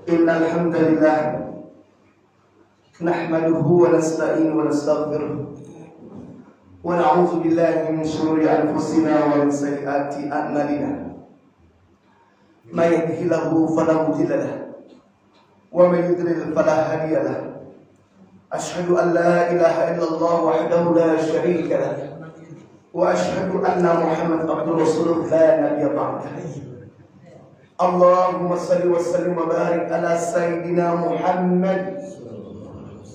Innal hamdalillah nahmaduhu wa nasta'inu wa nastaghfiruh wa na'udzu billahi min shururi anfusina wa min sayyiati a'malina. May yahdihillahu fala mudilla lahu wa may yudlil fala hadiya lahu. Ashhadu an la ilaha illallah wahdahu la sharika lahu wa ashhadu anna Muhammadan abduhu wa rasuluhu la nabiyya ba'dahu. Allahumma salli wa sallim wa barik ala sayyidina Muhammad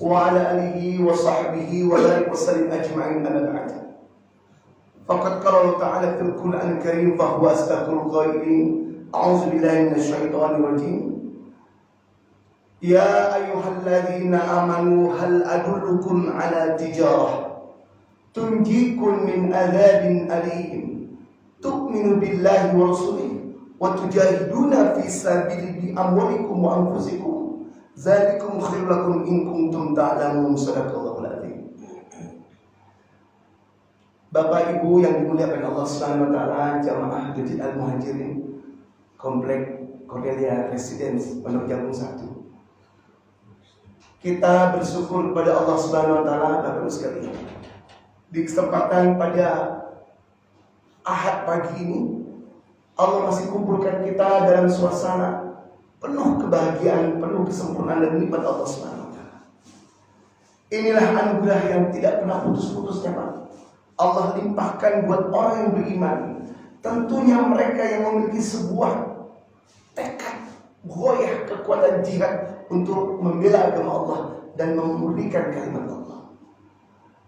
wa ala alihi wa sahbihi wa barik wa sallim ajma'in amma ba'd. Faqad qala Allah ta'ala fil Qur'an al-Karim fa huwa asdaqul qailin. A'udzu billahi minasy syaithanir rajim. Ya ayyuhalladzina amanu hal adullukum ala tijarah tunjikum min adzabin alim tu'minu billahi wa rasulihi wa tujahiduna fi sabili bi amwalikum wa anfusikum dzalikum khairul lakum in kuntum ta'lamun. Shadaqallahul azim. Bapak Ibu yang dimuliakan Allah Subhanahu wa taala, jamaah Masjid Al-Muhajirin Komplek Cordelia Residence Pondok Jagung 1. Kita bersyukur kepada Allah Subhanahu wa taala Bapak Ibu sekalian. Di kesempatan pada Ahad pagi ini Allah masih kumpulkan kita dalam suasana penuh kebahagiaan, penuh kesempurnaan dan nikmat Allah SWT. Inilah anugerah yang tidak pernah putus-putusnya, Pak. Allah limpahkan buat orang yang beriman. Tentunya mereka yang memiliki sebuah tekad, goyah, kekuatan jihad untuk membela agama Allah dan memurnikan kalimat Allah.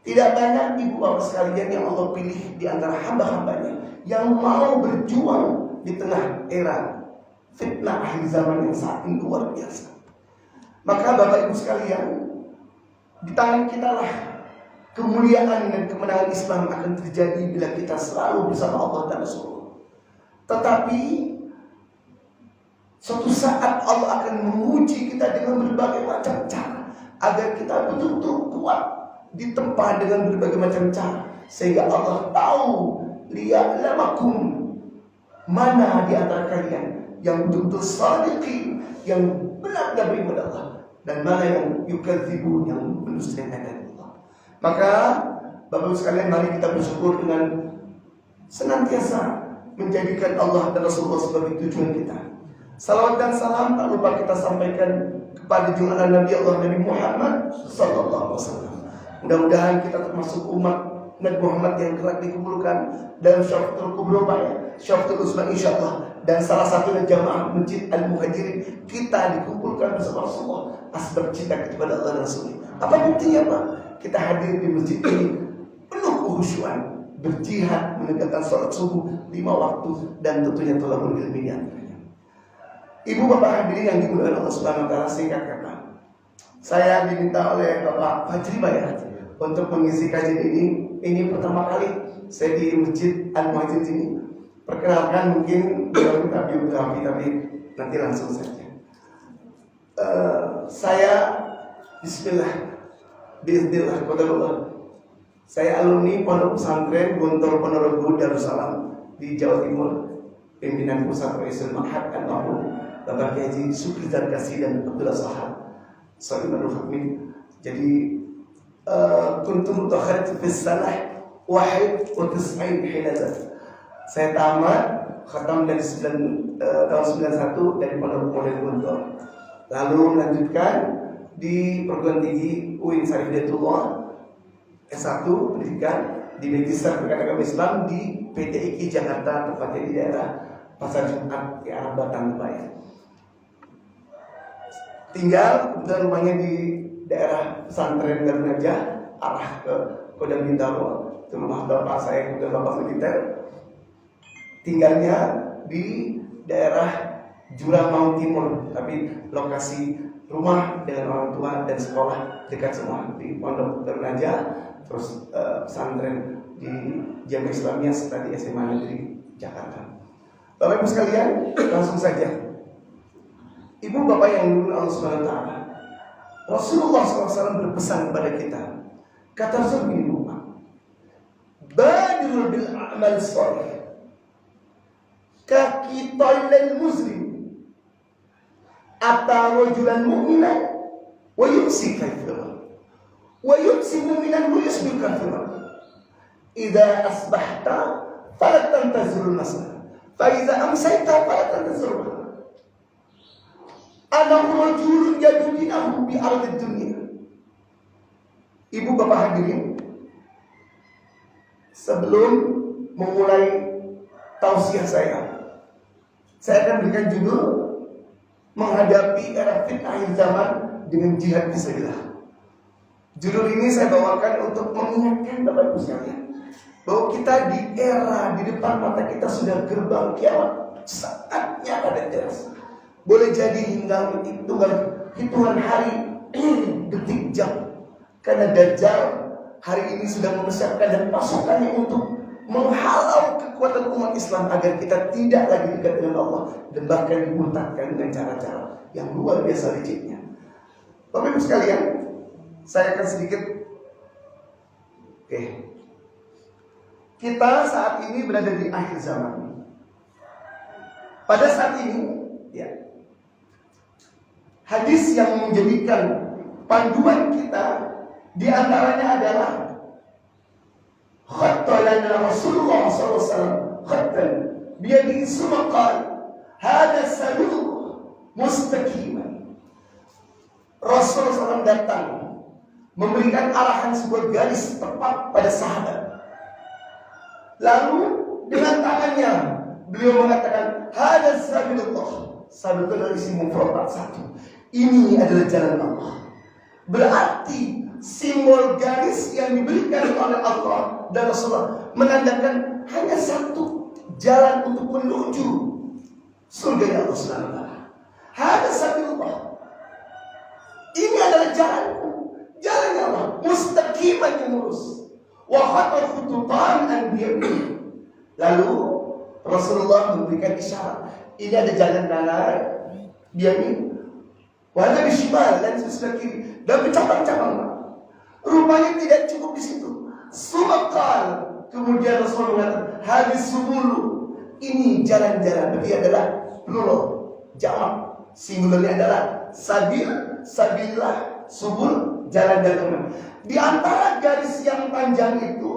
Tidak banyak ibu bapak sekalian yang Allah pilih di antara hamba-hambanya yang mau berjuang di tengah era fitnah akhir zaman yang saat ini luar biasa. Maka bapak ibu sekalian, di tangan kita lah kemuliaan dan kemenangan Islam akan terjadi bila kita selalu bersama Allah dan Rasul. Tetapi suatu saat Allah akan menguji kita dengan berbagai macam cara agar kita betul-betul kuat ditempa dengan berbagai macam cara, sehingga Allah tahu liya'lamakum mana di antara kalian yang betul-betul shadiqin, yang benar-benar beriman Allah, dan mana yang yukadzibun, yang mendustakan ayat Allah. Maka Bapak-Ibu sekalian, mari kita bersyukur dengan senantiasa menjadikan Allah dan Rasulullah sebagai tujuan kita. Salawat dan salam tak lupa kita sampaikan kepada junjungan Nabi Allah Nabi Muhammad sallallahu alaihi wasallam. Mudah-mudahan kita termasuk umat Nabi Muhammad yang kelak dikumpulkan dalam syafaatul kubra, syafaatul uzma insyaallah. Dan salah satunya jamaah Masjid Al-Muhajirin, kita dikumpulkan bersama Rasulullah asbab cinta kepada Allah dan Rasul. Apa buktinya, Pak? Kita hadir di masjid ini penuh kehusyuan, berjihad menegakkan salat subuh 5 waktu, dan tentunya thalabul ilmi. Ibu bapak hadirin yang dimuliakan Allah Subhanahu wa taala, singkat kata, saya diminta oleh Bapak Fajri Bayat untuk mengisi kajian ini. Ini pertama kali saya di Masjid Al-Muhajirin ini. Perkenalkan, mungkin kita biografi, tapi nanti langsung saja. Saya Bismillah, Bismillah, Qadarullah. Saya alumni Pondok Pesantren Guntur Ponorogo Darussalam di Jawa Timur. Pimpinan Pusat Raisul Ma'had almarhum Bapak Haji Sukri Zarkasi dan Abdullah Sahab Salimul Hukmi. Jadi kuntum mutakhadid fi salah wahid wa tis'in hilazat. Saya tamat khatam dari tahun 91 dari Pondok Guntur. Lalu melanjutkan di perguruan tinggi UIN Syarif Hidayatullah S1 pendidikan di Magister Pendidikan Agama Islam di PTIK Jakarta, tepatnya di daerah Pasar Jumat di arah Batang Bayar. Tinggal kebetulan rumahnya di daerah pesantren Darunajah, arah ke Kodam Bintaro. Itu rumah bapak saya, kemudian bapak militer. Tinggalnya di daerah Juramau Timur, tapi lokasi rumah dengan orang tua dan sekolah dekat semua di Pondok Darunajah, terus pesantren di Jamiah Islamiyah serta di SMA Negeri Jakarta. Bapak Ibu sekalian, langsung saja. Ibu bapak yang dimuliakan Allah Subhanahu wa taala, Rasulullah SAW berpesan kepada kita. Kata Rasul begini, badirul bil a'mal shalih ka qitalil muslim ata rajulan mu'minan wa yumsi kafiran wa yumsi mu'minan wa yusbih kafiran. Idza asbahta fala tantazirul masa fa idza amsayta fala tantazirul. Ana rajulun yadudinahu bi ardid dunya. Ibu bapak hadirin, sebelum memulai tausiah saya akan berikan judul menghadapi era fitnah akhir zaman dengan jihad fisabilillah. Judul ini saya bawakan untuk mengingatkan Bapak Ibu sekalian bahwa kita di era di depan mata kita sudah gerbang kiamat sangat nyata dan jelas. Boleh jadi hingga hitungan hari, detik, jam. Karena Dajjal hari ini sudah mempersiapkan dan pasukannya untuk menghalau kekuatan umat Islam agar kita tidak lagi dekat dengan Allah dan bahkan dimuntahkan dengan cara-cara yang luar biasa liciknya. Bapak Ibu sekalian, saya akan sedikit kita saat ini berada di akhir zaman. Pada saat ini, hadis yang menjadikan panduan kita di antaranya adalah khattalana Rasulullah SAW khattan biyadihi summa qala hada saluh mustaqiman. Rasulullah SAW datang memberikan arahan sebuah garis tepat pada sahabat. Lalu dengan tangannya beliau mengatakan hada sabilullah. Sabil itu adalah isim mufrad satu. Ini adalah jalan Allah. Berarti simbol garis yang diberikan oleh Allah dan Rasulullah menandakan hanya satu jalan untuk menuju surga Allah Subhanahu wa taala. Hada sabilullah. Ini adalah jalanku, jalan Allah, mustaqiman yang lurus. Wa khatta khututan anbiya'i. Lalu Rasulullah memberikan isyarat. Ini ada jalan kanan, biarin. Wala bishimal dan sebelah kiri dan bercabang-cabang. Rupanya tidak cukup di situ. Sumakal. Kemudian Rasulullah mengatakan hadis subulu. Ini jalan-jalan. Berarti adalah plural, jamak. Singularnya adalah sabil, sabillah, subul, jalan-jalan. Di antara garis yang panjang itu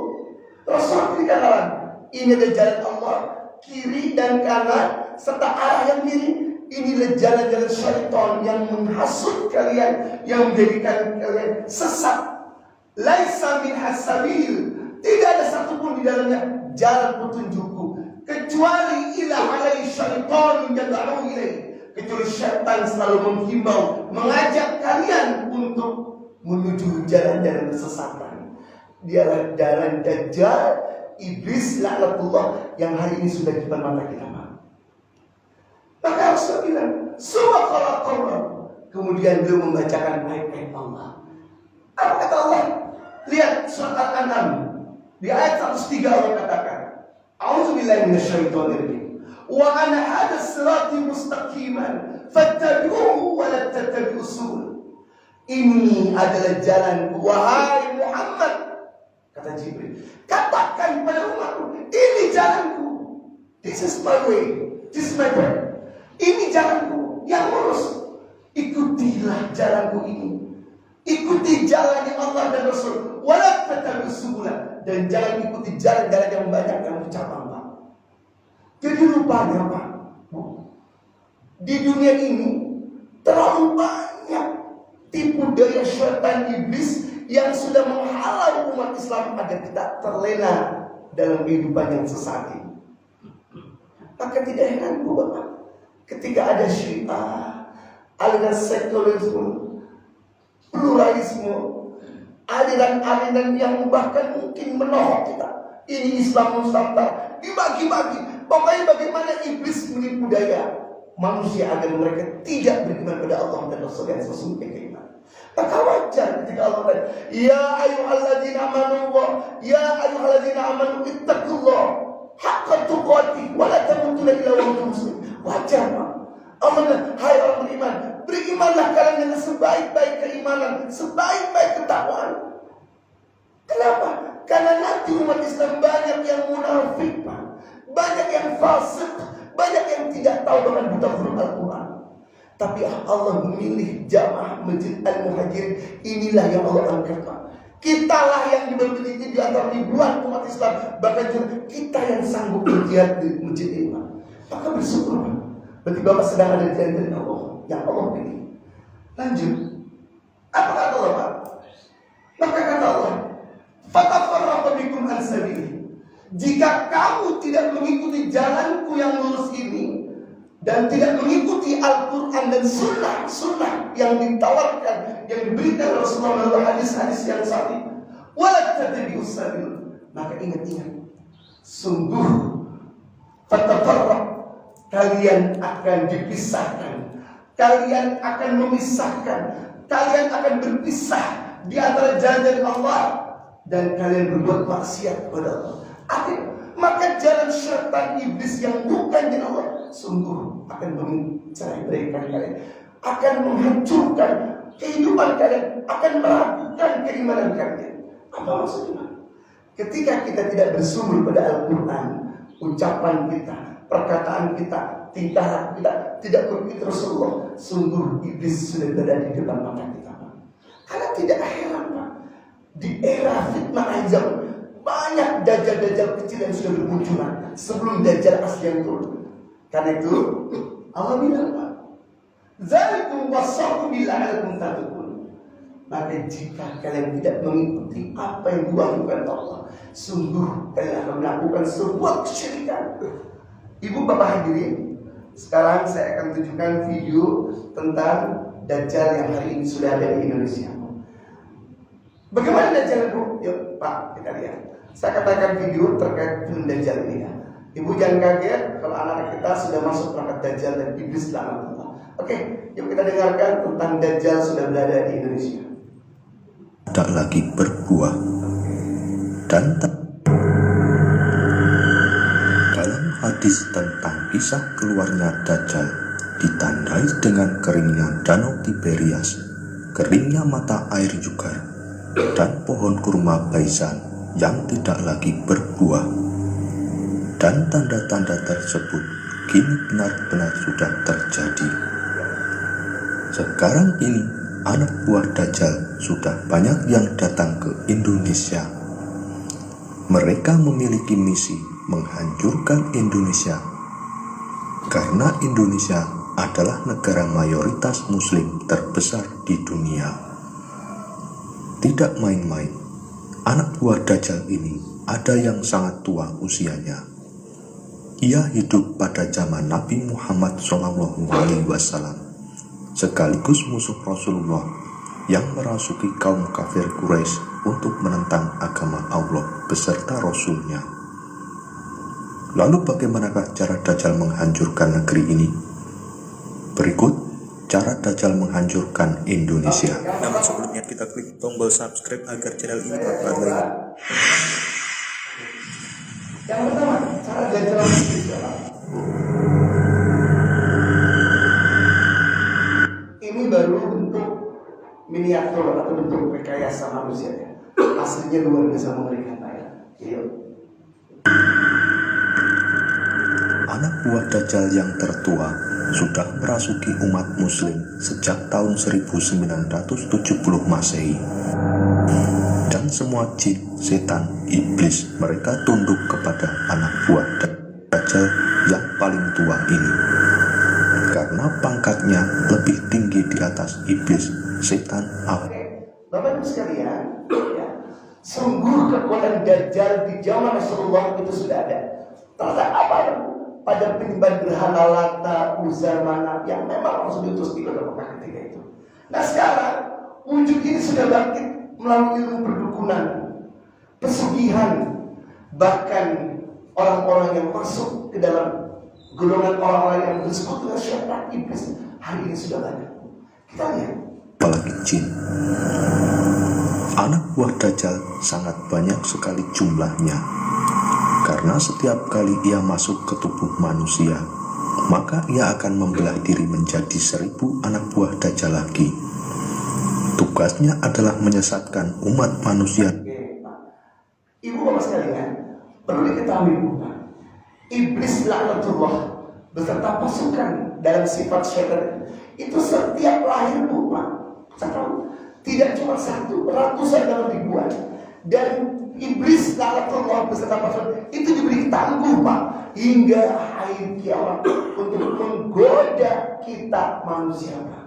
Rasulullah berikan arahan. Ini adalah jalan Allah, kiri dan kanan serta arah yang kiri. Inilah jalan-jalan syaitan yang menghasut kalian, yang menjadikan kalian sesat. Laisa min hasabil. Tidak ada satupun di dalamnya jalan petunjukku kecuali ila alai syaitan yad'u ilaihi. Kecuali syaitan selalu menghimbau, mengajak kalian untuk menuju jalan-jalan kesesatan. Dialah jalan Dajjal, iblis laknatullah yang hari ini sudah di depan mata kita. Maka Rasul bilang, subhanallah. Kemudian beliau membacakan ayat-ayat Allah. Apa kata Allah? Lihat surat Al-An'am di ayat 103 Allah katakan, a'udzubillahi minasyaitonir rajim. Wa ana hada sirati mustaqiman fattabi'uhu wa la tattabi'us subul. Ini adalah jalanku wahai Muhammad, kata Jibril. Katakan pada umatku, ini jalanku. This is my way. This is my path. Ini jalanku yang lurus. Ikutilah jalanku ini. Ikuti jalan yang Allah dan Rasul. Wala tattabi'us subul. Dan jangan ikuti jalan-jalan yang banyak yang bercabang. Jadi rupanya Pak, di dunia ini terlalu banyak tipu daya syaitan iblis yang sudah menghalau umat Islam agar tidak terlena dalam kehidupan yang sesat ini. Maka tidak heran Bapak, ketika ada Syiah, aliran sekularisme, pluralisme, aliran-aliran yang bahkan mungkin menohok kita. Ini Islam Nusantara, dibagi-bagi. Pokoknya bagaimana iblis menipu daya manusia agar mereka tidak beriman pada Allah dan Rasul yang sesungguhnya beriman. Maka wajar ketika Allah berkata, ya ayyuhalladzina amanu ya ayyuhalladzina amanu ittaqullah haqqa tuqatih wa la tamutunna illa wa antum muslimun. Wajar Pak. Allah berkata, hai orang beriman, berimanlah kalian dengan sebaik-baik keimanan, sebaik-baik ketakwaan. Kenapa? Karena nanti umat Islam banyak yang munafik Pak. Banyak yang fasik, banyak yang tidak tahu bahkan buta huruf Al-Quran. Tapi Allah memilih jamaah Masjid Al-Muhajirin. Inilah yang Allah angkat, Pak. Kitalah yang diberi di antara ribuan umat Islam. Bahkan kita yang sanggup berjihad di masjid ini, Pak. Maka bersyukur, Pak. Berarti Bapak sedang ada di jalan Allah yang Allah pilih. Lanjut. Apa kata Allah, Pak? Maka kata Allah, fatafarraqu bikum an sabili. Jika kamu tidak mengikuti jalanku yang lurus ini dan tidak mengikuti Al-Quran dan sunnah yang ditawarkan, yang diberikan Rasulullah melalui hadis-hadis yang sahih, wala tattabi'us sabil, maka ingat-ingat, sungguh fatafarraq, kalian akan dipisahkan, kalian akan memisahkan, kalian akan berpisah di antara jalan dari Allah, dan kalian berbuat maksiat kepada Allah. Maka jalan syaitan iblis yang bukan jalan Allah sungguh akan mencerai beraikan kalian, akan menghancurkan kehidupan kalian, akan meragukan keimanan kalian. Apa maksudnya? Ketika kita tidak bersumber pada Al-Quran, ucapan kita, perkataan kita, tingkah kita tidak berikut Rasulullah, sungguh iblis sudah berada di depan mata kita. Karena tidak heran, Pak, di era fitnah azam banyak dajjal-dajjal kecil yang sudah bermunculan sebelum dajjal asli yang turun. Karena itu Allah bilang, Pak, zalikum wasaqu billahi tattaqun. Maka jika kalian tidak mengikuti apa yang diwahyukan Allah, sungguh kalian akan melakukan sebuah kesyirikan. Ibu bapak hadirin, sekarang saya akan tunjukkan video tentang dajjal yang hari ini sudah ada di Indonesia. Bagaimana dajjal itu? Yuk Pak, kita lihat. Saya katakan video terkait film dajjal ini ya. Ibu jangan kaget kalau anak kita sudah masuk perangkat dajjal dan iblis laknatullah. Oke, yuk kita dengarkan tentang dajjal sudah berada di Indonesia. Tak lagi berbuah dan dalam hadis tentang kisah keluarnya dajjal ditandai dengan keringnya danau Tiberias, keringnya mata air juga, dan pohon kurma baisan yang tidak lagi berbuah. Dan tanda-tanda tersebut kini benar-benar sudah terjadi. Sekarang ini anak buah dajjal sudah banyak yang datang ke Indonesia. Mereka memiliki misi menghancurkan Indonesia karena Indonesia adalah negara mayoritas muslim terbesar di dunia. Tidak main-main, anak buah dajjal ini ada yang sangat tua usianya. Ia hidup pada zaman Nabi Muhammad SAW, sekaligus musuh Rasulullah yang merasuki kaum kafir Quraisy untuk menentang agama Allah beserta Rasulnya. Lalu bagaimanakah cara Dajjal menghancurkan negeri ini? Berikut cara Dajjal menghancurkan Indonesia. Namun sebelumnya kita klik tombol subscribe agar channel ini bermanfaat lagi. Yang pertama, cara Dajjal menghancurkan. Ini baru bentuk miniatur atau bentuk rekayasa manusia. Aslinya luar biasa mengerikan, ya. Yuk. Anak buah Dajjal yang tertua sudah merasuki umat muslim sejak tahun 1970 Masehi. Dan semua jin, setan, iblis mereka tunduk kepada anak buah Dajjal yang paling tua ini. Karena pangkatnya lebih tinggi di atas iblis, setan, Bapak Ibu sekalian, ya, sungguh kekuatan Dajjal di zaman Rasulullah itu sudah ada. Ternyata apa ya? Pada penyembah berhala Lata, Uzza, Manat yang memang langsung diutus di Mekah ketika itu. Nah sekarang wujud ini sudah bangkit melalui ilmu perdukunan, pesugihan, bahkan orang-orang yang masuk ke dalam golongan orang-orang yang bersekutu dengan syaitan iblis hari ini sudah banyak. Kita lihat. Apalagi jin. Anak buah Dajjal sangat banyak sekali jumlahnya. Karena setiap kali ia masuk ke tubuh manusia, maka ia akan membelah diri menjadi 1000 anak buah Dajjal lagi. Tugasnya adalah menyesatkan umat manusia. Ibu bapak sekalian, perlu diketahui, iblis laknatullah beserta pasukan dalam sifat syaitan itu setiap lahir Bu Pak. Tidak cuma satu, ratusan dalam ribuan. Dan iblis laknatullah beserta pasukan itu diberi tangguh Pak hingga hari kiamat untuk menggoda kita manusia Pak.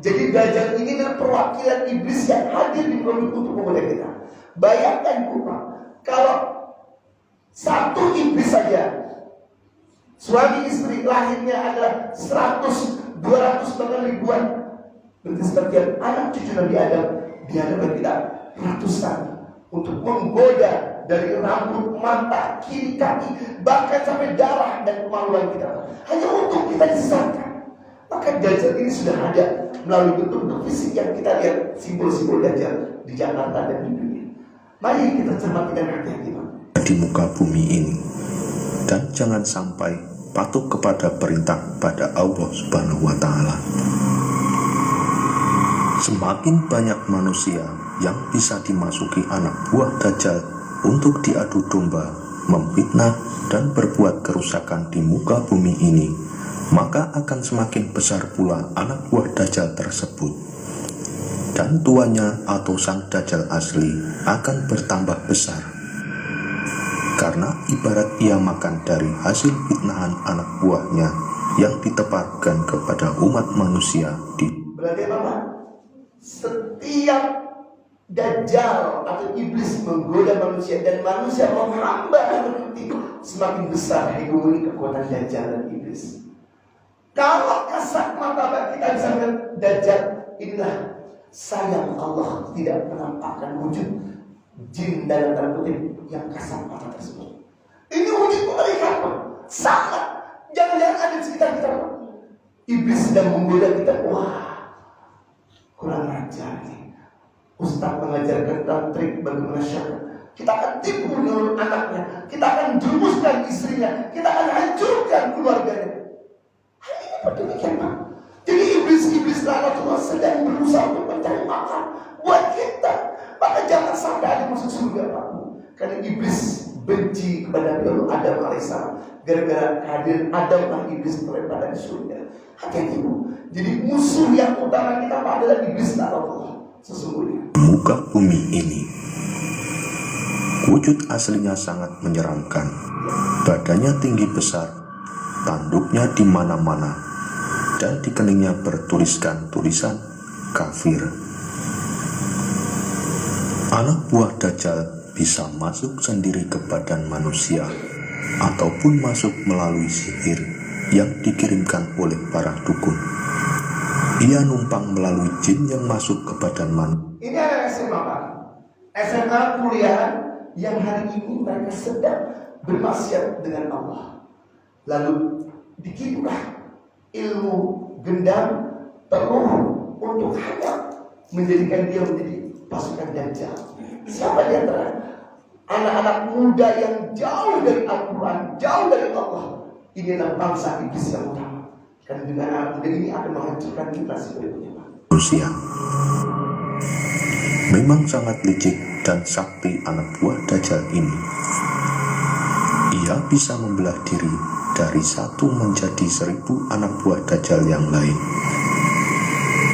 Jadi Dajjal ini adalah perwakilan iblis yang hadir di muka untuk menggoda kita. Bayangkan Bu Pak, kalau satu iblis saja, suami istri lahirnya adalah 100, 200 bahkan ribuan. Berarti setiap anak cucu Nabi Adam dihadapkan kita ratusan untuk menggoda dari rambut, mata, kiri, kaki, bahkan sampai darah dan kemaluan kita, hanya untuk kita disesatkan. Maka Dajjal ini sudah ada melalui bentuk-bentuk fisik yang kita lihat, simbol-simbol Dajjal di Jakarta dan di dunia. Mari kita cermati dan hati-hati di muka bumi ini, dan jangan sampai patuh kepada perintah pada Allah Subhanahu wa Ta'ala. Semakin banyak manusia yang bisa dimasuki anak buah Dajjal untuk diadu domba, memfitnah, dan berbuat kerusakan di muka bumi ini, maka akan semakin besar pula anak buah Dajjal tersebut. Dan tuanya atau sang Dajjal asli akan bertambah besar. Karena ibarat ia makan dari hasil fitnahan anak buahnya yang ditebarkan kepada umat manusia di. Berarti apa? Setiap Dajjal atau iblis menggoda manusia dan manusia menghamba mengikuti, semakin besar hegemoni kekuatan Dajjal dan iblis. Kalau kasat mata kita bisa melihat Dajjal, inilah sayang Allah tidak menampakkan wujud jin dalam tanda kutip yang kasat mata tersebut. Ini wujud mereka sangat jangan-jangan ada di sekitar kita. Iblis sedang menggoda kita. Wah, kurang ajar nih. Ustaz mengajarkan tentang trik bagaimana syarat. Kita akan tipu dengan anaknya, kita akan jerumuskan istrinya, kita akan hancurkan keluarganya. Hal ini demikian Pak. Jadi iblis-iblis laknatullah sedang berusaha untuk mencari makan buat kita. Maka jangan sampai ada masuk surga Pak. Karena iblis benci kepada Nabi Adam alaihissalam. Gara-gara hadir Adam dan iblis terlepas di surga. Hati-hati Bu. Jadi musuh yang utama kita Pak adalah iblis laknatullah sesungguhnya. Muka bumi ini, wujud aslinya sangat menyeramkan. Badannya tinggi besar, tanduknya di mana-mana, dan di keningnya bertuliskan tulisan kafir. Anak buah Dajjal bisa masuk sendiri ke badan manusia ataupun masuk melalui sihir yang dikirimkan oleh para dukun. Ia numpang melalui jin yang masuk ke badan manusia. Ini anak SMA Pak, SMA kuliahan yang hari ini mereka sedang bermaksiat dengan Allah. Lalu dikitulah ilmu gendam penuh untuk hanya menjadikan dia menjadi pasukan Dajjal. Siapa di antara anak-anak muda yang jauh dari Al-Quran, jauh dari Allah? Inilah bangsa iblis yang utama. Karena dengan anak muda ini akan menghancurkan generasi berikutnya. Manusia memang sangat licik dan sakti anak buah Dajjal ini. Ia bisa membelah diri dari satu menjadi 1000 anak buah Dajjal yang lain.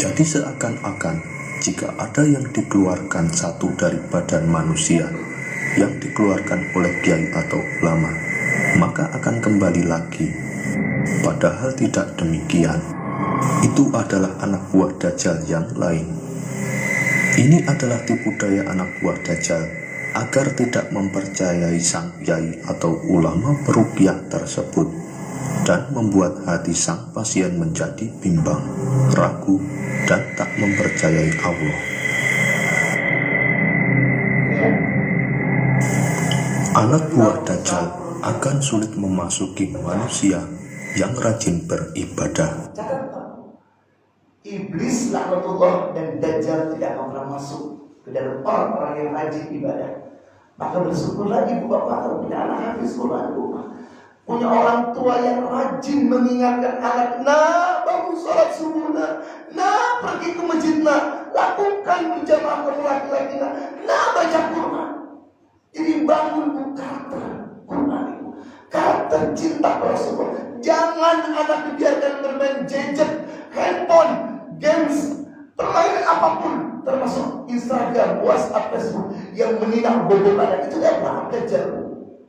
Jadi seakan-akan jika ada yang dikeluarkan satu dari badan manusia yang dikeluarkan oleh kiai atau ulama, maka akan kembali lagi. Padahal tidak demikian. Itu adalah anak buah Dajjal yang lain. Ini adalah tipu daya anak buah Dajjal agar tidak mempercayai sang kiai atau ulama peruqyah tersebut dan membuat hati sang pasien menjadi bimbang, ragu, dan tak mempercayai Allah. Anak buah Dajjal akan sulit memasuki manusia yang rajin beribadah. Iblis laknatullah dan Dajjal tidak akan pernah masuk ke dalam orang-orang yang rajin ibadah. Maka bersyukur lagi Bu Bapak kalau punya anak hafiz Quran, punya orang tua yang rajin mengingatkan anak, nah bangun sholat subuh, nah pergi ke masjid, nah lakukan berjamaah kamu laki-laki, nah baca Quran. Jadi bangun Bu karakter Quran itu, karakter cinta Rasulullah. Jangan anak dibiarkan bermain gadget, handphone, games, permainan apapun, termasuk Instagram, WhatsApp, Facebook yang menginap bobot anak itu adalah belajar.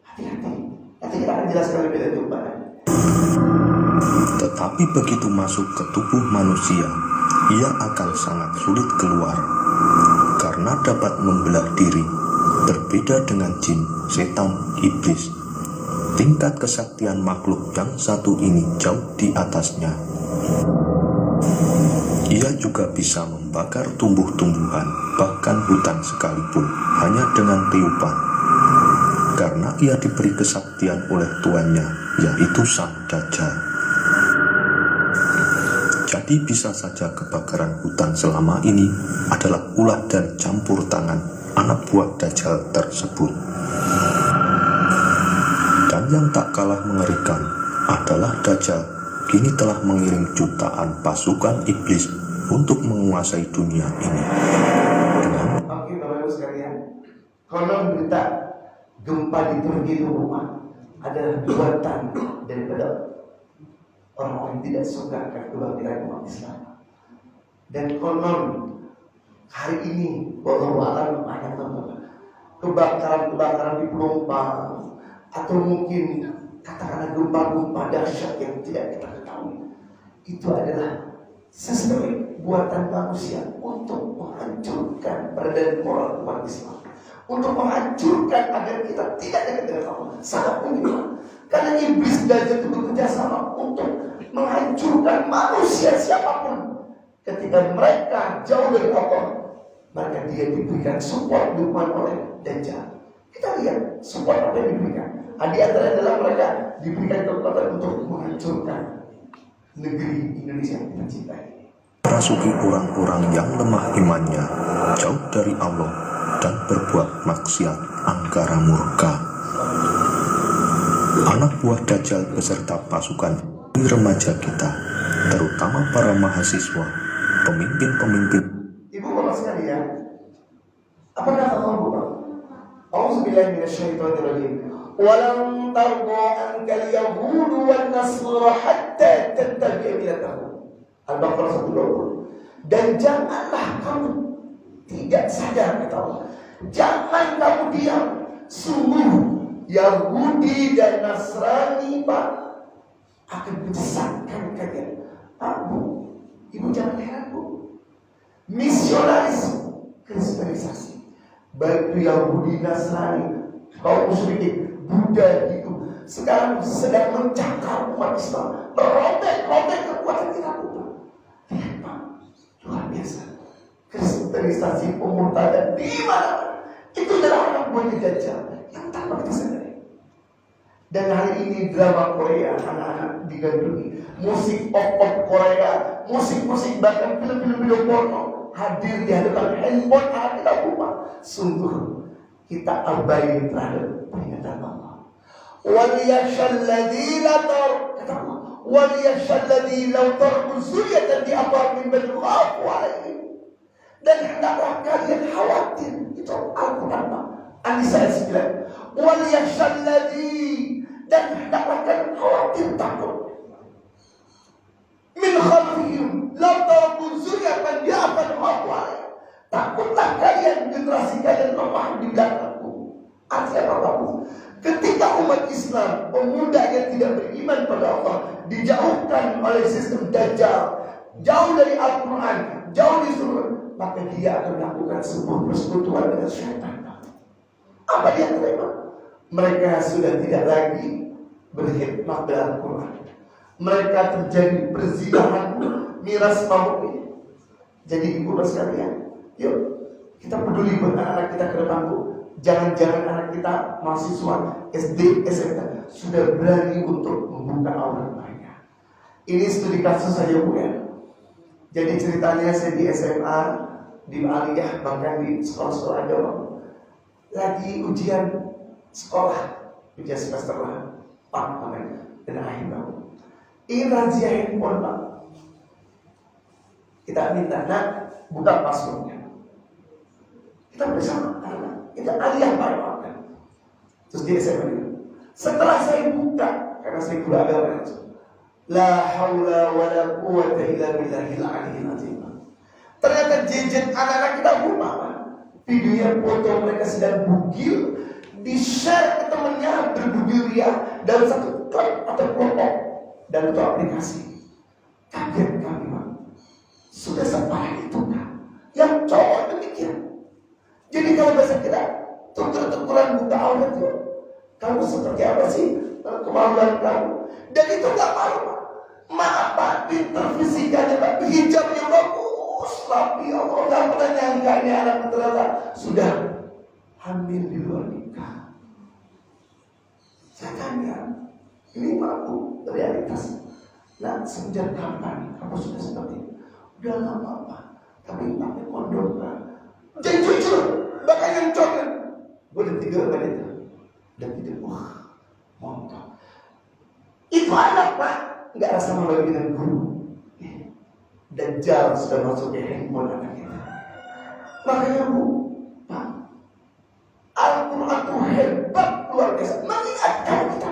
Hati-hati. Nanti kita akan jelaskan lebih lanjut pada. Tetapi begitu masuk ke tubuh manusia, ia akan sangat sulit keluar, karena dapat membelah diri. Berbeda dengan jin, setan, iblis, tingkat kesaktian makhluk yang satu ini jauh di atasnya. Ia juga bisa membakar tumbuh-tumbuhan, bahkan hutan sekalipun, hanya dengan tiupan. Karena ia diberi kesaktian oleh tuannya, yaitu Sang Dajjal. Jadi bisa saja kebakaran hutan selama ini adalah ulah dan campur tangan anak buah Dajjal tersebut. Dan yang tak kalah mengerikan adalah Dajjal kini telah mengirim jutaan pasukan iblis untuk menguasai dunia ini. Oke, Bapak Ibu sekalian, konon berita gempa di Turki itu rumah adalah buatan daripada orang-orang yang tidak suka kebangkitan umat Islam. Dan konon hari ini wallahu a'lam ada kebakaran di Pelumpang, atau mungkin katakanlah gempa-gempa dahsyat yang tidak kita ketahui, itu adalah sistem buatan manusia untuk menghancurkan badan moral umat Islam, untuk menghancurkan agar kita tidak dekat dengan Allah. Sangat mungkin, karena iblis Dajjal itu bekerja sama untuk menghancurkan manusia siapapun. Ketika mereka jauh dari Allah, maka dia diberikan support, dukungan oleh Dajjal. Kita lihat support apa yang diberikan. Di antara adalah mereka diberikan kekuatan untuk menghancurkan negeri Indonesia yang kita cintai. Merasuki orang-orang yang lemah imannya, jauh dari Allah, dan berbuat maksiat angkara murka. Anak buah Dajjal beserta pasukan remaja kita, terutama para mahasiswa, pemimpin-pemimpin. Ibu bapak sekalian, apa kata Allah? A'udzubillahi minasyaitonirrajim. Walan tarda ankal yahudu wan nasara hatta tattabi'a millatahum. Al-Baqarah 120. Dan janganlah kamu tidak sadar, kata Allah, jangan kamu diam. Sungguh Yahudi dan Nasrani Pak akan menyesatkan kalian. Bu, ibu jangan heran, Bu. Misionarisme, kristenisasi, baik itu Yahudi, Nasrani, kaum musyrikin, Buddha itu sekarang sedang mencakar umat Islam, merobek kekuatan kita. Lihat Pak, luar biasa. Kristenisasi, pemurtadan di mana? Itu adalah anak buahnya Dajjal yang tanpa kita sadari. Dan hari ini drama Korea, anak-anak digandrungi, musik pop Korea, musik bahkan film-film video porno hadir di hadapan handphone anak kita lupa. Sungguh kita abai terhadap peringatan Allah. Waliyashalladzina kata Allah, waliyashalladzina law tarku zuriyatan di aparmin bil khafu alaihim. Dan hendaklah kalian khawatir, itu Al-Quran Pak, An-Nisa ayat 9. Waliyashalladzina, dan hendaklah kalian khawatir, takut, min khalfihim law tarku zuriyatan di aparmin khafu alaihim. Takutlah kalian, generasi kalian lemah di belakangku. Artinya apa? Ketika umat Islam, pemuda yang tidak beriman pada Allah, dijauhkan oleh sistem Dajjal, jauh dari Al-Quran, jauh dari surah, maka dia akan melakukan sebuah persekutuan dengan syaitan. Apa dia terima? Mereka sudah tidak lagi berkhidmat dengan Al-Quran. Mereka terjadi perzinahan, miras mawuk. Jadi ibu sekalian, yuk kita peduli buat anak-anak kita ke depan, Bu. Jangan-jangan anak kita mahasiswa SD, SMP sudah berani untuk membuka aurat mereka. Ini studi kasus saja, Bu ya. Jadi ceritanya saya di SMA, di Aliyah, bahkan di sekolah-sekolah agama, lagi ujian sekolah, ujian semester lah, Pak, dan akhir tahun. Ini razia handphone, Pak. Kita minta, nak, buka passwordnya. Kita bersama, kita Aliyah Pak. Terus dia SMA dulu. Setelah saya buka, karena saya guru agama, La haula wala quwwata illa billahil aliyyil azim. Ternyata jejet anak-anak kita rumah, video yang foto mereka sedang bugil di-share ke temannya berbugil ria dalam satu klub atau kelompok dan itu aplikasi. Kaget kami, Pak. Sudah separah itu kan? Yang cowok demikian. Jadi kalau bahasa kita tutur-tuturan buka aurat itu, kamu seperti apa sih kemaluan kamu? Dan itu gak malu, Pak. Maaf Pak, pinter fisikanya Pak, hijabnya bagus, tapi Allah gak pernah nyangka ini anak ternyata sudah hamil di luar nikah. Saya tanya, ini mampu realitas. Nah, sejak kapan kamu sudah seperti ini? Udah lama Pak, tapi pakai kondom Pak. Jangan jujur, bahkan yang coklat. Gue udah 3 kali itu. Dan itu, wah, mantap. Itu anak Pak, nggak rasa malu dengan guru. Dajjal sudah masuk ke handphone anak kita. Makanya Bu, Pak, Al-Quran itu hebat luar biasa. Mengingatkan kita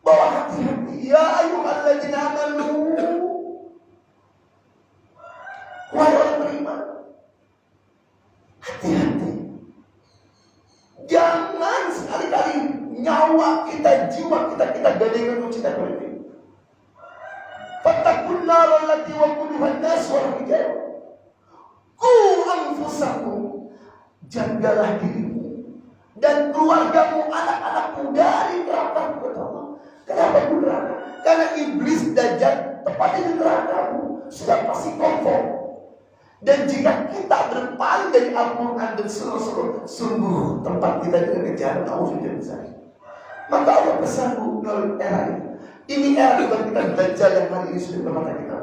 bahwa hati-hati. Ya ayyuhalladzina amanu, wahai orang beriman, hati-hati. Jangan sekali-kali nyawa kita, jiwa kita gadaikan untuk cinta politik. Fattaqun nar allati waquduha an-nas wal hijab. Qu anfusakum, jagalah dirimu dan keluargamu, anak-anakmu dari neraka. Kenapa di neraka? Karena iblis dajjal tepatnya di neraka sudah pasti konfirm. Dan jika kita berpaling dari Al-Quran dan sungguh tempat kita dengan kejaran Allah sudah besar. Maka Allah bersambung melalui era ini. Ini era kita Dajjal yang hari ini sudah bermata kita.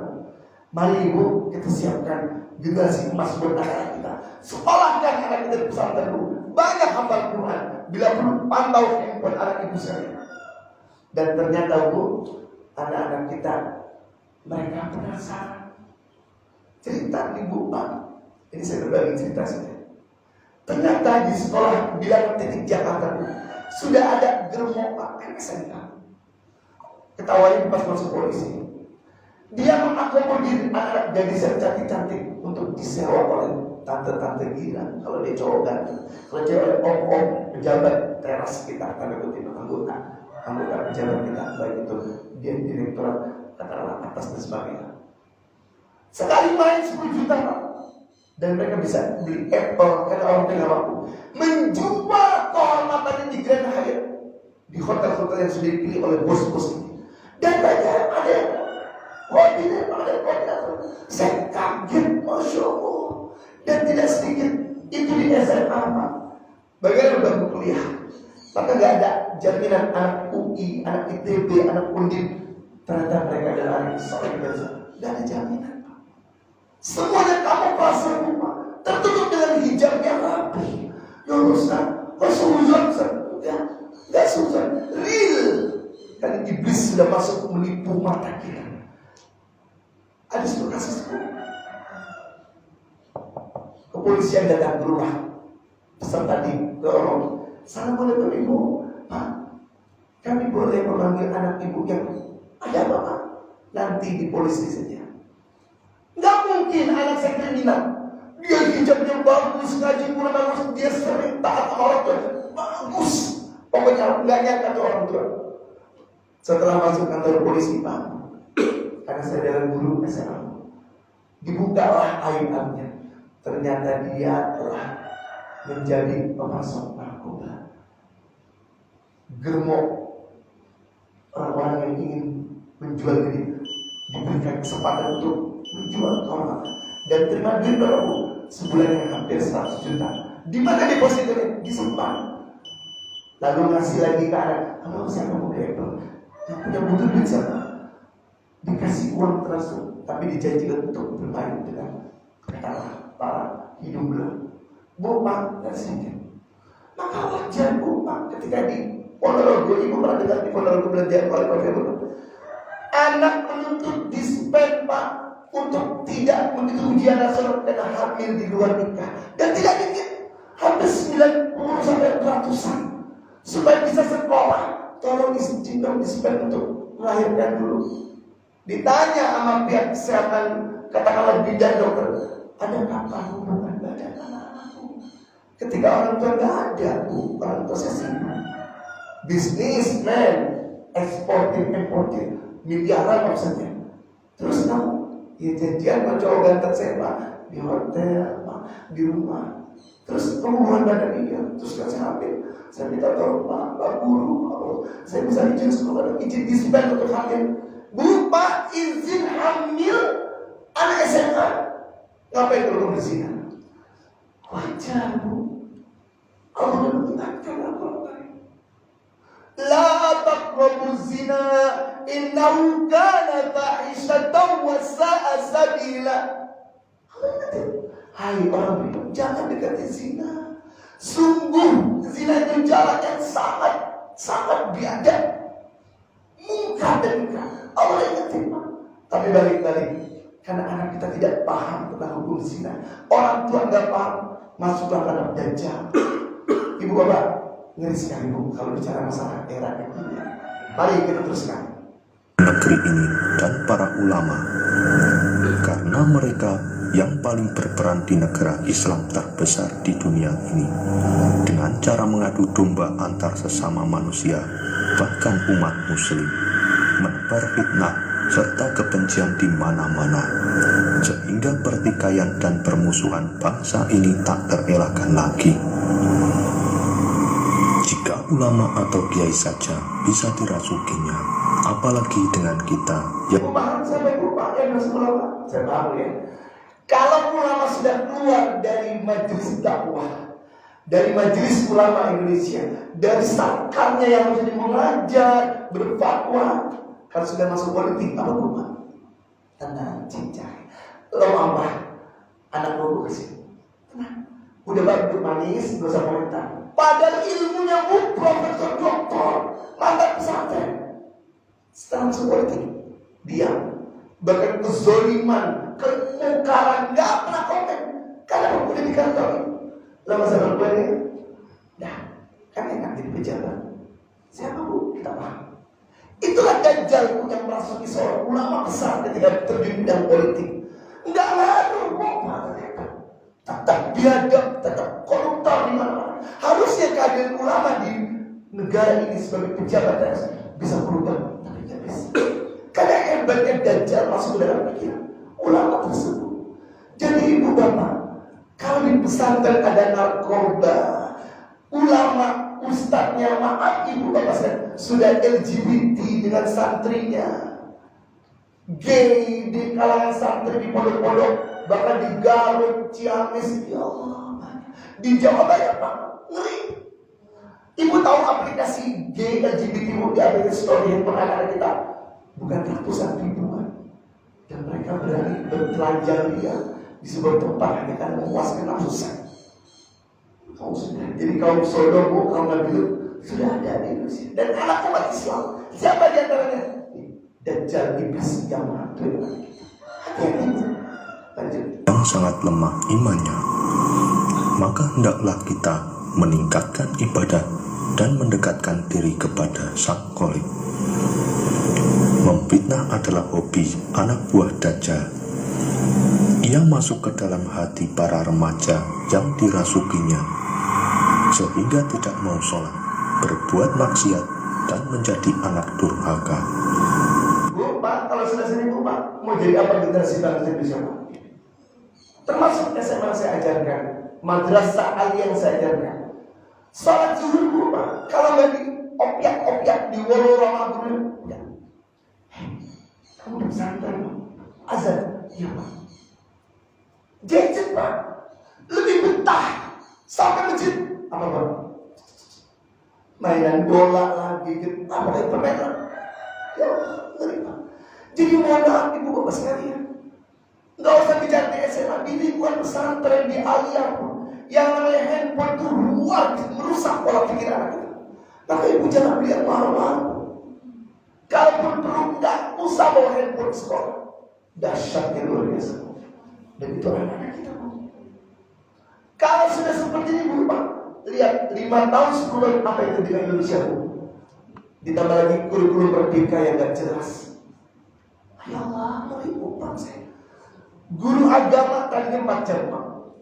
Mari Ibu kita siapkan generasi emas buat anak kita. Sekolahkan anak kita di pesantren dulu. Banyak hafal Quran. Bila perlu pantau handphone anak ibu sekalian. Dan ternyata Bu, anak-anak kita mereka penasaran. Cerita ibu Pak, ini saya berbagi cerita saja. Ternyata di sekolah Bilang Titik Jakarta sudah ada germo Pak SMK. Ketahuan pas masuk polisi. Dia mengakomodir anak gadis yang cantik-cantik untuk disewa oleh tante-tante gila. Kalau dia cowok ganteng, kalau cewek om-om pejabat teras kita, tanda kutip anggota pejabat kita, baik itu dia direktur katakanlah atas dan sebagainya. Sekali main 10 juta Pak. Dan mereka bisa beli Apple karena orang punya waktu. Menjual kehormatannya di Grand Hyatt, di hotel-hotel yang sudah dipilih oleh bos-bos ini. Dan banyak ada yang koordinator. Saya kaget, Masya Allah. Dan tidak sedikit itu di SMA Pak. Bagaimana udah kuliah? Maka gak ada jaminan anak UI, anak ITB, anak Undip. Ternyata mereka adalah anak soleh biasa. Gak ada jaminan. Semuanya kamu pasang rumah tertutup dengan hijab yang rapi. Ya Ustaz, Rasulullah ya, gak susah, real. Karena iblis sudah masuk menipu mata kita. Ada satu kasus kepolisian datang ke rumah peserta di lorong. Sana boleh beribu, Pak. Kami boleh memanggil anak ibu yang ada apa Pak? Nanti di polisi saja. Gak mungkin anak saya kriminal. Dia hijabnya bagus, ngaji Quran bagus, dia sering taat sama orang tua. Bagus. Pokoknya gak nyangka tuh orang tua. Setelah masuk kantor polisi Pak, karena saya adalah guru SMA, dibukalah aibnya. Ternyata dia telah menjadi pemasok narkoba. Germok orang-orang yang ingin menjual diri diberikan kesempatan untuk menjual orang dan terima duit berapa Bu? Sebulan yang hampir 100 juta. Di mana depositonya? Disimpan. Lalu ngasih lagi ke anak. Kalau siapa mau ke Apple, yang punya butuh duit siapa? Dikasih uang transfer, tapi dijanjikan untuk bermain dengan katalah para hidung belah. Bu Pak, dan sedikit. Maka wajar Bu Pak ketika di Ponorogo, Ibu pernah dengar di Ponorogo belajar oleh Pak Firman. Anak menuntut dispen Pak untuk tidak mengikuti ujian nasional dan hamil di luar nikah. Dan tidak dikit, hampir 90 sampai 100-an supaya bisa sekolah. Tolong izinkan dispen untuk melahirkan dulu. Ditanya sama pihak kesehatan, katakanlah bidan dokter, adakah hubungan badan anak-anakku? Ketika orang tua nggak ada, orang tua sibuk. Bisnismen, eksportir, miliaran maksudnya. Terus kamu, ya janjian sama cowok ganteng saya Pak, di hotel, Pak, di rumah. Terus hubungan badan iya, terus kan saya hamil. Saya minta tolong Pak Guru, saya bisa izin sekolah, izin disband untuk hamil. Bu, Pak, izin hamil anak SMA. Ngapain kalau berzina? Wajar, Bu. Allah mengingatkan apa? La taqrabu zina innahu kana fahishatan wa sa'a sabila. Hai orang beriman, jangan dekati zina. Sungguh zina itu jalan yang sangat biadab, mungkar dan mungkar. Allah ingatin, tapi balik-balik karena anak kita tidak paham tentang hukum zina. Orang tua nggak paham, masuklah ke dalam dajjal. Ibu bapak, ngeri sekali Bu kalau bicara masalah era ini. Mari kita teruskan. Negeri ini dan para ulama, karena mereka yang paling berperan di negara Islam terbesar di dunia ini, dengan cara mengadu domba antar sesama manusia, bahkan umat muslim, menebar fitnah serta kebencian di mana-mana, sehingga pertikaian dan permusuhan bangsa ini tak terelakkan lagi. Jika ulama atau kiai saja bisa dirasukinya, apalagi dengan kita yang paham sampai lupa ya ulama. Saya paham ya. Kalau ulama sudah keluar dari majelis dakwah, dari majelis ulama Indonesia, dari sakarnya yang menjadi mengajar, berfatwa, kalau sudah masuk politik, apa berubah? Tenang, cincai. Lo apa? Anak lo kasih. Tenang. Udah baru manis, gak usah komentar. Padahal ilmunya Bu, profesor, doktor, mantan pesantren. Setelah masuk politik, diam. Bahkan kezoliman, kemungkaran, gak pernah komen. Karena udah dikantori. Lama zaman gue ini, nah, kan enak jadi pejabat. Siapa Bu? Kita paham. Itulah Dajjal yang merasuki seorang ulama besar ketika terjun dalam politik. Enggak ngaruh apa mereka. Tetap biadab, tetap koruptor di mana-mana. Harusnya kehadiran ulama di negara ini sebagai pejabat bisa berubah, tapi tidak bisa. Karena hebatnya Dajjal masuk ke dalam pikiran ulama tersebut. Jadi ibu bapak, kalau di pesantren ada narkoba, ulama ustadznya, maaf ibu bapak saya, sudah LGBT dengan santrinya, gay di kalangan santri di pondok-pondok, bahkan di Garut, Ciamis, ya Allah, di Jawa banyak Pak, ngeri. Ibu tahu aplikasi gay LGBT di aplikasi story handphone anak-anak kita bukan ratusan ribuan, dan mereka berani bertelanjang dia di sebuah tempat hanya karena memuaskan nafsu seks. Jadi kaum Sodom, kaum Nabi sudah ada di Indonesia. Dan anak umat Islam, siapa di antaranya? Dajjal iblis yang menghantui kita. Hati-hati. Lanjut. yang sangat lemah imannya, maka hendaklah kita meningkatkan ibadah dan mendekatkan diri kepada Sang Khalik. Memfitnah adalah hobi anak buah Dajjal. Ia masuk ke dalam hati para remaja yang dirasukinya, sehingga tidak mau sholat, berbuat maksiat, dan menjadi anak durhaka. Bu, Pak, kalau sudah sini Bu, Pak, mau jadi apa generasi bangsa Indonesia, Pak? Termasuk SMA saya ajarkan, madrasah aliyah yang saya ajarkan. Sholat zuhur Bu, Pak, kalau nggak di opiak-opiak di Woro Ramadan, ya. Kamu udah santai, Pak. Azan, iya Pak. Gadget Pak, lebih betah sampai masjid. Apa Pak? Mainan bola lagi, apa lagi permainan? Ya Allah, ngeri Pak. Jadi mohon maaf ibu bapak sekalian, nggak usah bicara di SMA, di lingkungan pesantren, di aliyah yang namanya handphone itu luar merusak pola pikir anak kita. Maka ibu jangan beli yang mahal-mahal. Kalaupun perlu nggak usah bawa handphone sekolah. Dahsyatnya luar biasa. Dan itu anak-anak kita. Kalau sudah seperti ini Bu, Pak, lihat 5 tahun 10 tahun apa yang terjadi di Indonesia Bu. Ditambah lagi kurikulum merdeka yang gak jelas. Ya Allah, meribut bangsa. Guru agama tadinya 4 jam,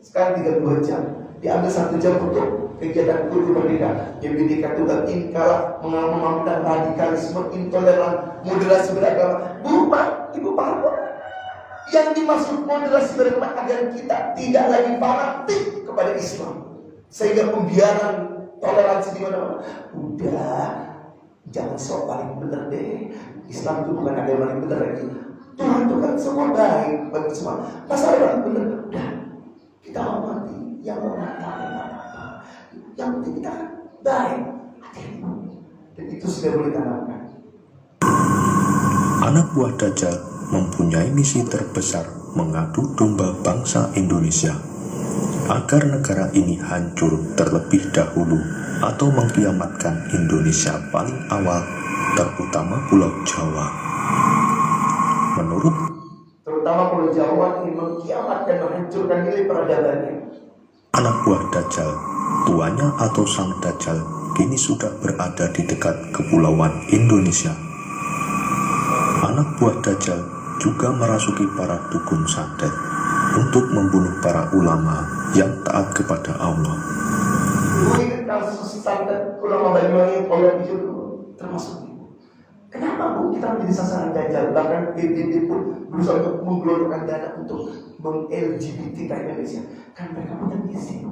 sekarang 32 jam. Diambil 1 jam untuk kegiatan kurikulum merdeka. Yang Bhinneka Tunggal Ika, mengamalkan radikalisme, intoleran, moderasi beragama. Ibu paham kok? Yang dimaksud moderasi beragama agar kita tidak lagi fanatik kepada Islam, sehingga pembiaran toleransi di mana-mana. Udah, jangan sok paling benar deh. Islam itu bukan agama yang benar lagi. Tuhan itu kan semua baik bagi semua. Masa ada yang benar? Udah, kita hormati yang mengatakan apa. Yang penting kita kan baik. Dan itu sudah boleh tanamkan. Anak buah Dajjal mempunyai misi terbesar mengadu domba bangsa Indonesia agar negara ini hancur terlebih dahulu atau mengkiamatkan Indonesia paling awal, terutama Pulau Jawa. Menurut Terutama Pulau Jawa ingin mengkiamatkan dan menghancurkan nilai peradabannya. anak buah Dajjal, tuanya atau sang Dajjal kini sudah berada di dekat kepulauan Indonesia. Anak buah Dajjal juga merasuki para dukun santet untuk membunuh para ulama yang taat kepada Allah. Mungkin kasus santet ulama Banyuwangi Polda Hijau termasuk. Kenapa Bu kita menjadi sasaran Dajjal? Bahkan PBB pun berusaha untuk menggelontorkan dana untuk meng-LGBT Indonesia. Karena mereka punya misi.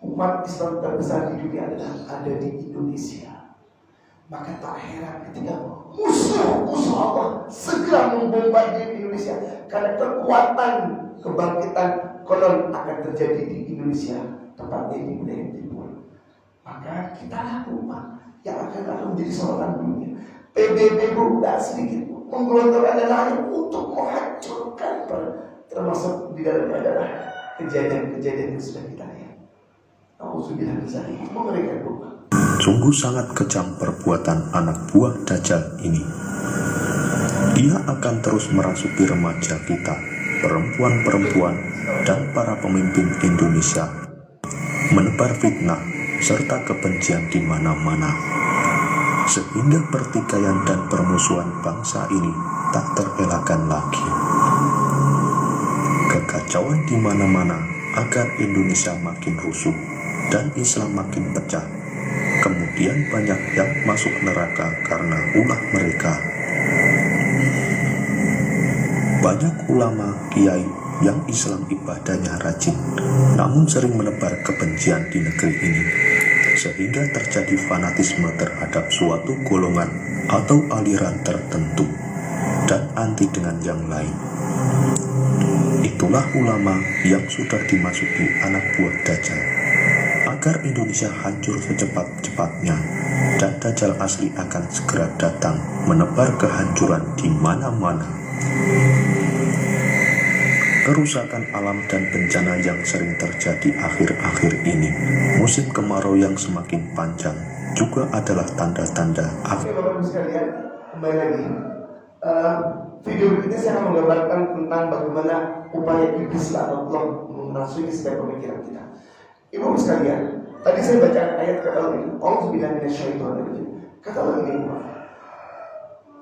Umat Islam terbesar di dunia adalah ada di Indonesia. Maka tak heran ketika musuh Allah segera membombardir Indonesia, karena kekuatan kebangkitan konon akan terjadi di Indonesia, tepatnya di wilayah timur. Maka kita lah umat yang akan menjadi sorotan dunia. PBB tidak sedikit menggelontorkan dana untuk menghancurkan, termasuk di dalamnya adalah kejadian-kejadian yang sudah kita lihat. Alhamdulillah bisa mengerikan umat. Sungguh sangat kejam perbuatan anak buah Dajjal ini. Ia akan terus merasuki remaja kita, perempuan-perempuan, dan para pemimpin Indonesia, menebar fitnah serta kebencian di mana-mana, sehingga pertikaian dan permusuhan bangsa ini tak terelakkan lagi. Kekacauan di mana-mana agar Indonesia makin rusuh dan Islam makin pecah. Kemudian banyak yang masuk neraka karena ulah mereka. Banyak ulama, kiai yang Islam ibadahnya rajin, namun sering menebar kebencian di negeri ini, sehingga terjadi fanatisme terhadap suatu golongan atau aliran tertentu dan anti dengan yang lain. Itulah ulama yang sudah dimasuki anak buah Dajjal, agar Indonesia hancur secepat-cepatnya dan Dajjal asli akan segera datang menebar kehancuran di mana-mana. Kerusakan alam dan bencana yang sering terjadi akhir-akhir ini, musim kemarau yang semakin panjang, juga adalah tanda-tanda akhir. Bapak-Ibu sekalian, kembali lagi. Video ini saya akan menggambarkan tentang bagaimana upaya iblis atau Allah merasuki setiap pemikiran kita. Ibu sekalian, tadi saya baca ayat kata Allah ini, A'udzubillahi minasyaitonirrajim. Kata Allah ini,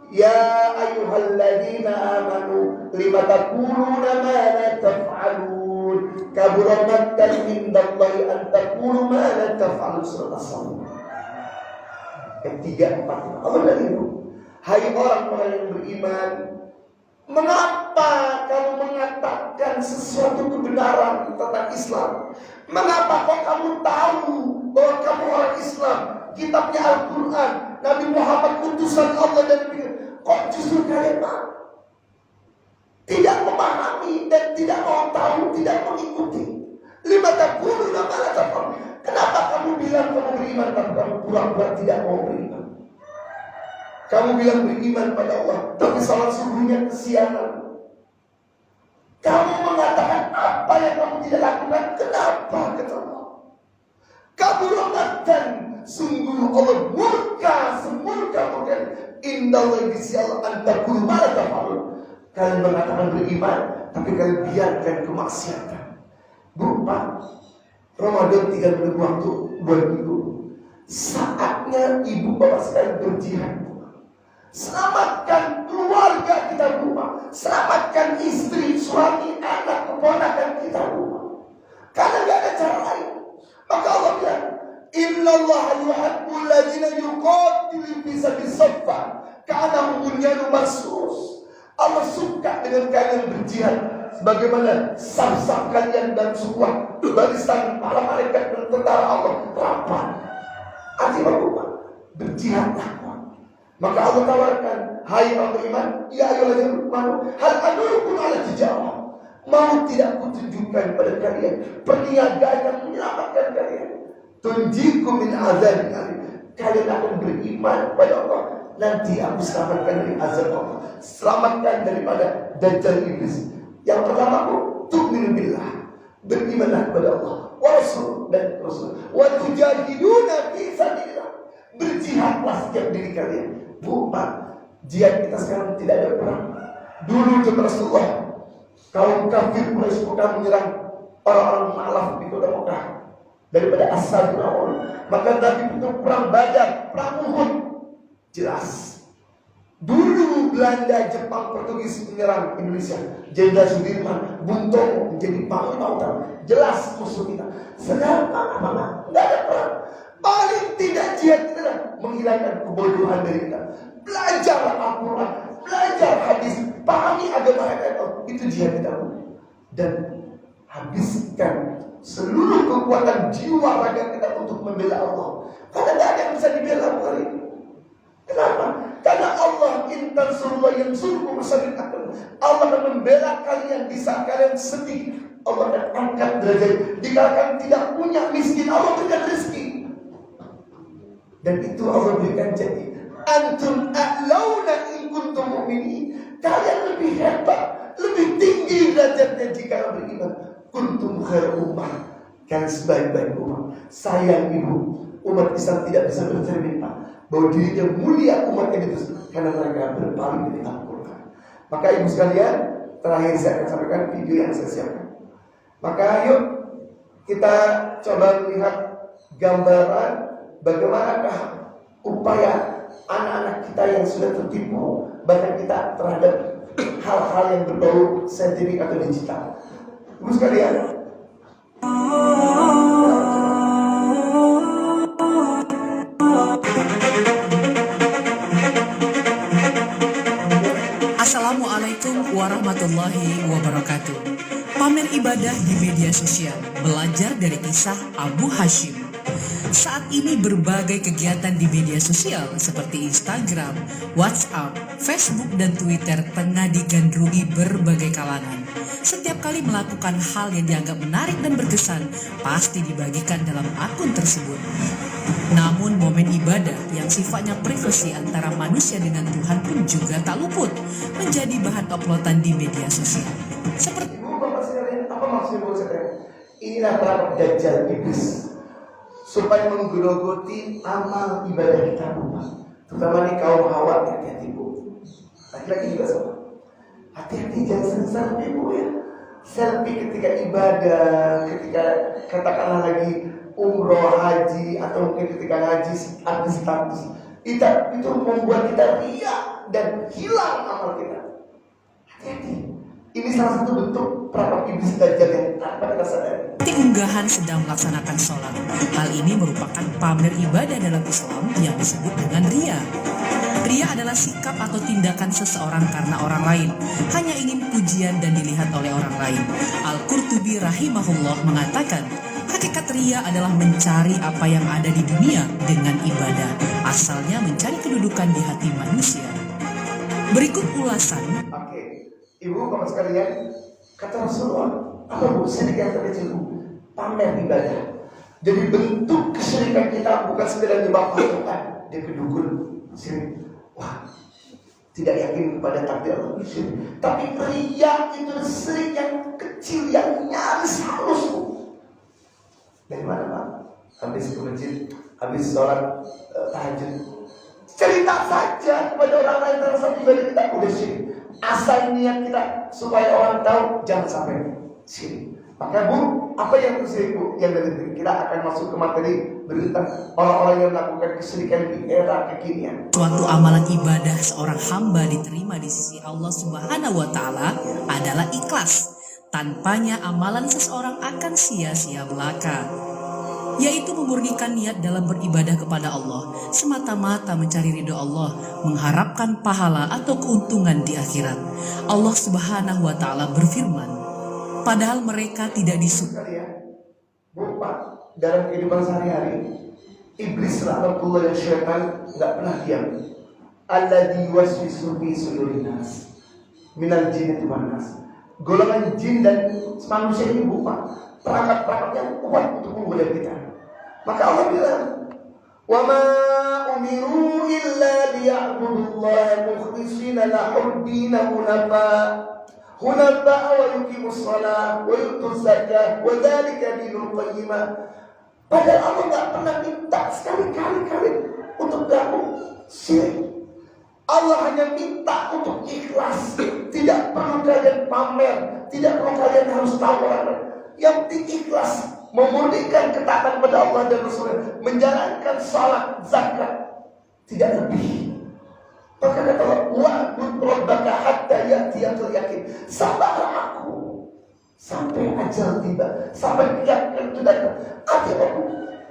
Ya ayyuhalladzina amanu lima taquluna ma la taf'alun kabura maqtan indallahi an taqulu ma la taf'alun. Surah As-Samm ayat 3, 4, 5. Allah bilang itu, hai orang-orang yang beriman, mengapa kamu mengatakan sesuatu kebenaran tentang Islam? Mengapa kok kamu tahu bahwa kamu orang Islam, kitabnya Al-Quran, Nabi Muhammad utusan Allah, dan kok justru kalian tidak memahami dan tidak mau tahu, tidak mengikuti? Lima taquluna ma la taf'alun. Kenapa kamu bilang kamu beriman tapi kamu pura-pura tidak mau beriman? Kamu bilang beriman pada Allah, tapi salah sungguhnya kesianan. Kamu mengatakan apa yang kamu tidak lakukan. Kenapa? Kata Allah, kamu mengatakan sungguh Allah murka, semurka-murka indallah di sisi Allah antakul ma la taf'alun. Kalian mengatakan beriman, tapi kalian biarkan kemaksiatan. Bu, Pak, Ramadan 30 waktu 2 minggu. Saatnya ibu bapak sekalian berjihad. Selamatkan keluarga kita rumah, selamatkan istri, suami, anak, keponakan kita rumah. Karena gak ada cara lain. Maka Allah bilang, Innallaha yuhibbul ladzina yuqatiluna fi sabilillah ka'annahum bunyanun marsus. Allah suka dengan kalian berjihad sebagaimana saf-saf kalian dan sebuah barisan para malaikat dan tentara Allah rapat. Artinya apa? Berjihadlah. Maka Allah tawarkan, hai orang beriman, ya ayyuhalladzina amanu, hal adullukum ala tijarah. Mau tidak kutunjukkan pada kalian perniagaan yang menyelamatkan kalian. Tunjikum min azabin alim. Kalian akan beriman pada Allah, nanti aku selamatkan dari azab Allah. Selamatkan daripada dajjal iblis. Yang pertama, tu'minu billah, berimanlah kepada Allah wa rasul dan rasul. Wa tujahiduna fi sabilillah, berjihadlah setiap diri kalian. Bu, Pak, jihad kita sekarang tidak ada perang. Dulu zaman Rasulullah, kaum kafir Quraisy Mekah menyerang orang-orang Ma'laf di kota Mekah daripada Ashabul Awal. Maka Nabi itu perang Badar, perang Uhud. Jelas. Dulu Belanda, Jepang, Portugis menyerang Indonesia. Jenderal Sudirman, Bung Tomo menjadi panglima utama. Jelas musuh kita. Sekarang apa? Tidak ada perang. Paling tidak jihad kita menghilangkan kebodohan dari kita. Belajar Al-Quran, belajar hadis, pahami agama kita. Itu jihad kita. Dan habiskan seluruh kekuatan jiwa raga kita untuk membela Allah. Karena tidak ada yang bisa dibela hari ini. Kenapa? Karena Allah intan surga yang surga bersabit akan. Allah akan membela kalian di saat kalian sedih. Allah akan angkat derajat. Jika kalian tidak punya miskin, Allah berikan rezeki. Dan itu Allah berikan jadi antum a'launa in kuntum mu'minin. Kalian lebih hebat, lebih tinggi derajatnya jika kalian beriman. Kuntum khair ummah, kalian sebaik-baik umat. Sayang ibu, umat Islam tidak bisa bercermin bahwa dirinya mulia umat ini karena mereka berpaling dari Al-Quran. Maka ibu sekalian, terakhir saya akan sampaikan video yang saya siapkan. Maka yuk kita coba melihat gambaran bagaimanakah upaya anak-anak kita yang sudah tertipu, bahkan kita terhadap hal-hal yang berbau saintifik atau digital. Ibu sekalian, Assalamualaikum warahmatullahi wabarakatuh. Pamer ibadah di media sosial, belajar dari kisah Abu Hashim. Saat ini berbagai kegiatan di media sosial seperti Instagram, WhatsApp, Facebook, dan Twitter tengah digandrungi berbagai kalangan. Setiap kali melakukan hal yang dianggap menarik dan berkesan, pasti dibagikan dalam akun tersebut. Namun momen ibadah yang sifatnya privasi antara manusia dengan Tuhan pun juga tak luput menjadi bahan uploadan di media sosial. Seperti Bapak sekalian, apa maksud Bapak sekalian? Inilah para dajjal iblis supaya menggerogoti amal ibadah kita rumah. Terutama di kaum hawa, hati-hati bu. Laki-laki juga sama. Hati-hati jangan selfie bu ya. Selfie ketika ibadah, ketika katakanlah lagi umroh, haji, atau mungkin ketika ngaji status. Itu membuat kita riak dan hilang amal kita. Hati-hati. Ini salah satu bentuk perangkap iblis dajjal yang tanpa kita sadari. unggahan sedang melaksanakan sholat. Hal ini merupakan pamer ibadah dalam Islam yang disebut dengan riya. Riya adalah sikap atau tindakan seseorang karena orang lain, hanya ingin pujian dan dilihat oleh orang lain. Al-Qurtubi rahimahullah mengatakan, hakikat riya adalah mencari apa yang ada di dunia dengan ibadah, asalnya mencari kedudukan di hati manusia. Berikut ulasan. Oke, ibu bapak sekalian, kata Rasulullah, apa bu? Sedikit yang terkecil bu, pamer ibadah. Jadi bentuk kesyirikan kita bukan sekedar nyembah Tuhan, dia kedukun syirik. Wah, tidak yakin kepada takdir Allah syirik. Tapi riya itu syirik yang kecil, yang nyaris halus bu. Dari mana pak? Habis ke masjid, habis sholat tahajud, cerita saja kepada orang lain tentang satu ibadah kita udah syirik. Asal niat kita supaya orang tahu, jangan sampai syirik. Maka Bu, apa yang terjadi Bu? Yang dari kita akan masuk ke materi berita orang-orang yang melakukan kesyirikan di era kekinian. Suatu amalan ibadah seorang hamba diterima di sisi Allah Subhanahu wa Ta'ala adalah ikhlas. Tanpanya amalan seseorang akan sia-sia belaka, yaitu memurnikan niat dalam beribadah kepada Allah semata-mata mencari ridho Allah, mengharapkan pahala atau keuntungan di akhirat. Allah Subhanahu wa Ta'ala berfirman, padahal mereka tidak disukai. Sekali ya, Bu Pak, dalam kehidupan sehari-hari, iblis laknatullah dan syaitan nggak pernah diam. Alladzi yuwaswisu fi sudurin nas minal jinnati wan nas. Golongan jin dan manusia ini Bu Pak, perangkat-perangkat yang kuat untuk menggoda kita. Maka Allah bilang, wa ma umiru illa liya'budullaha mukhlishina lahud-din hunafa wa yuqimus shalah wa yutuz zakah wa dzalika dinul qayyimah. Padahal Allah enggak pernah minta sekali-kali untuk kamu syirik. Allah hanya minta untuk ikhlas. Tidak perlu kalian pamer, tidak perlu kalian harus tahu orang. Yang penting ikhlas, memurnikan ketaatan kepada Allah dan Rasulnya, menjalankan salat, zakat, tidak lebih. Maka kata Allah, wa'bud rabbaka hatta ya'tiyakal yakin. Sabarlah aku sampai ajal tiba, sampai yakin itu datang. Artinya,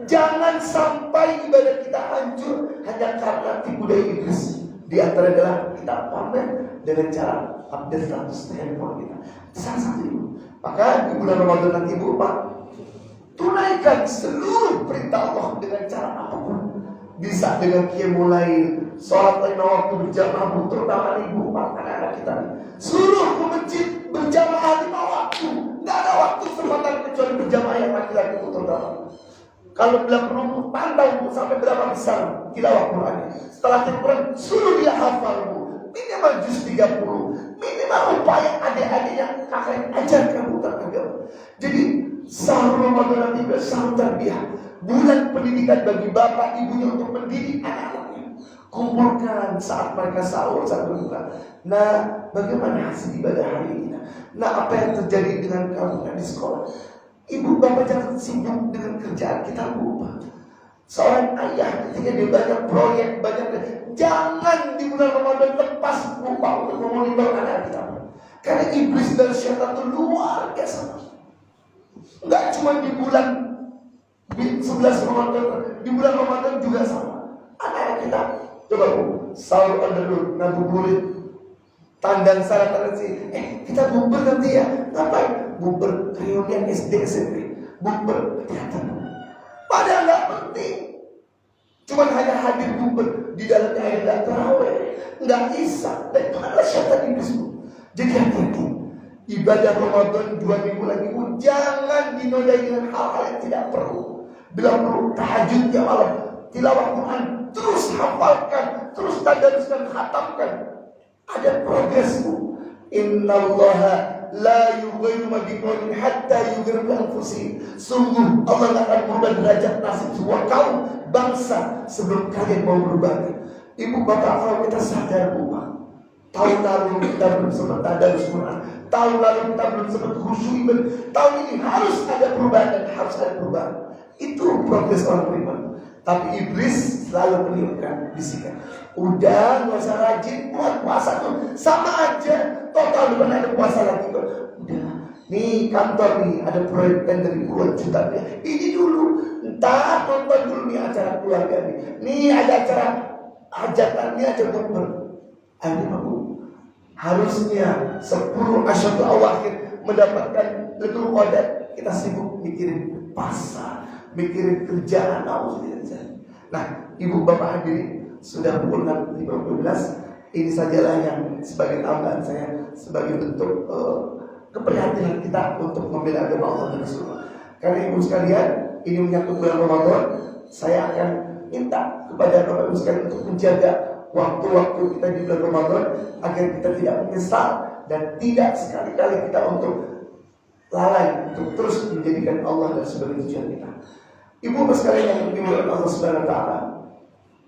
jangan sampai ibadah kita hancur hanya karena tipu daya iblis. Di antara adalah kita pamer dengan cara update status handphone kita. Salah satu itu. Maka di bulan Ramadan nanti Bu Pak, tunaikan seluruh perintah Allah dengan cara apapun. Bisa dengan qiyamul lail, sholat lima waktu berjamaah, terutama ibu Pak, anak-anak kita. Suruh ke masjid berjamaah 5 waktu. Nggak ada waktu kesempatan kecuali berjamaah yang laki-laki terutama. Kalau bilang perlu pantau sampai berapa besar tilawah Quran. Setelah Quran suruh dia hafal Bu. Minimal juz 30. Minimal upaya adik-adiknya kakak ajarkan putar agama. Jadi sahur Ramadan nanti sahur tarbiyah, bulan pendidikan bagi bapak ibunya untuk mendidik anak-anaknya. Kumpulkan saat mereka sahur, saat berbuka. Nah, bagaimana hasil ibadah hari ini? Nah, apa yang terjadi dengan kamu di sekolah? Ibu bapak jangan sibuk dengan kerjaan kita lupa. Seorang ayah ketika dia banyak proyek, jangan di bulan Ramadan lepas lupa untuk memonitor anak kita. Karena iblis dan syaitan itu luar biasa. Enggak cuma di bulan 11 Ramadan, di bulan Ramadan juga sama. Anak-anak kita, coba Bu, sahur on the road, ngabuburit, tandang salat sih. Kita bubur nanti ya, ngapain? Bubur reunian SD SMP, bubur teater. Padahal nggak penting. Cuman hanya hadir bubur di dalamnya ayat tarawih, nggak isak. Dan itu adalah syaitan iblis. Jadi hati-hati. Ibadah Ramadan 2 minggu lagi pun jangan dinodai dengan hal-hal yang tidak perlu. Bila perlu tahajudnya malam, tilawah Quran, terus hafalkan, terus tadaruskan, khatamkan. Ada progresmu. Innallaha la yughayyiru ma biqaumin hatta yughayyiru bi anfusihim. Sungguh Allah akan merubah derajat nasib semua kaum bangsa sebelum kalian mau berubah. Ibu bapak, kalau kita sadar Bu, tahun lalu kita belum sempat tadarus Quran, tahun lalu kita belum sempat khusyuk, tahun ini harus ada perubahan dan harus ada perubahan. Itu progres orang beriman. Tapi iblis selalu meniupkan bisikan, udah nggak usah rajin buat puasa tuh, sama aja total depan ada puasa lagi kok. Udah, nih kantor nih ada proyek tender ribuan juta nih, ini dulu, entar nonton dulu nih acara keluarga nih ada acara hajatan, nih ada bukber. Ayo Bu, harusnya 10 asyhadu awakhir mendapatkan Lailatul Qadar, kita sibuk mikirin pasar, mikirin kerjaan. Nah, ibu bapak hadirin, sudah pukul 6.15. Ini sajalah yang sebagai tambahan saya, sebagai bentuk keprihatinan kita untuk membela agama Allah dan Rasulullah. Karena ibu sekalian, ini menyangkut bulan Ramadan, saya akan minta kepada bapak ibu sekalian untuk menjaga waktu-waktu kita di bulan Ramadan agar kita tidak menyesal dan tidak sekali-kali kita untuk lalai untuk terus menjadikan Allah dan sebagai tujuan kita. Ibu sekalian yang dimuliakan Allah Subhanahu wa Ta'ala,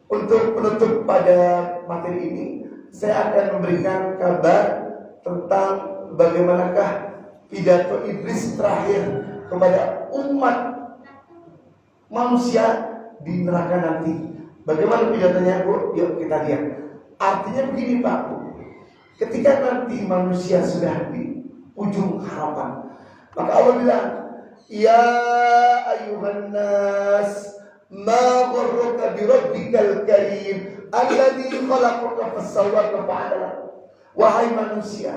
untuk penutup pada materi ini, saya akan memberikan kabar tentang bagaimanakah pidato iblis terakhir kepada umat manusia di neraka nanti. Bagaimana pidatonya, Bu? Yuk kita lihat. Artinya begini, Pak Bu. Ketika nanti manusia sudah di ujung harapan, maka Allah bilang, ya ayuhan nas, ma gharraka bi rabbikal karim alladzi khalaqaka fasawwaka fa'adalak. Wahai manusia,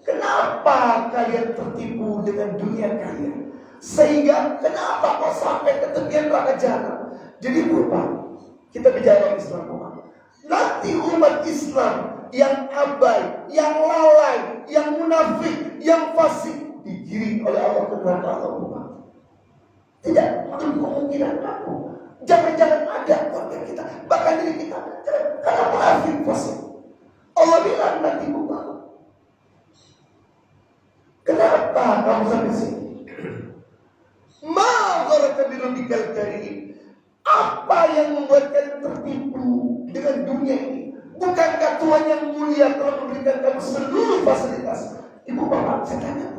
kenapa kalian tertipu dengan dunia kalian? Sehingga kenapa kau sampai ke tepian neraka jahanam? Jadi Bapak, kita bicara Islam Bapak. Nanti umat Islam yang abai, yang lalai, yang munafik, yang fasik digiring oleh Allah ke neraka Allah. Tidak menutup kemungkinan aku. Jangan-jangan ada keluarga kita, bahkan diri kita, karena munafik fasik. Allah bilang nanti Bapak, kenapa kamu sampai sini? Ma gharraka bi rabbikal karim. Apa yang membuat kalian tertipu dengan dunia ini? Bukankah Tuhan yang mulia telah memberikan kamu seluruh fasilitas? Ibu bapak, saya tanya,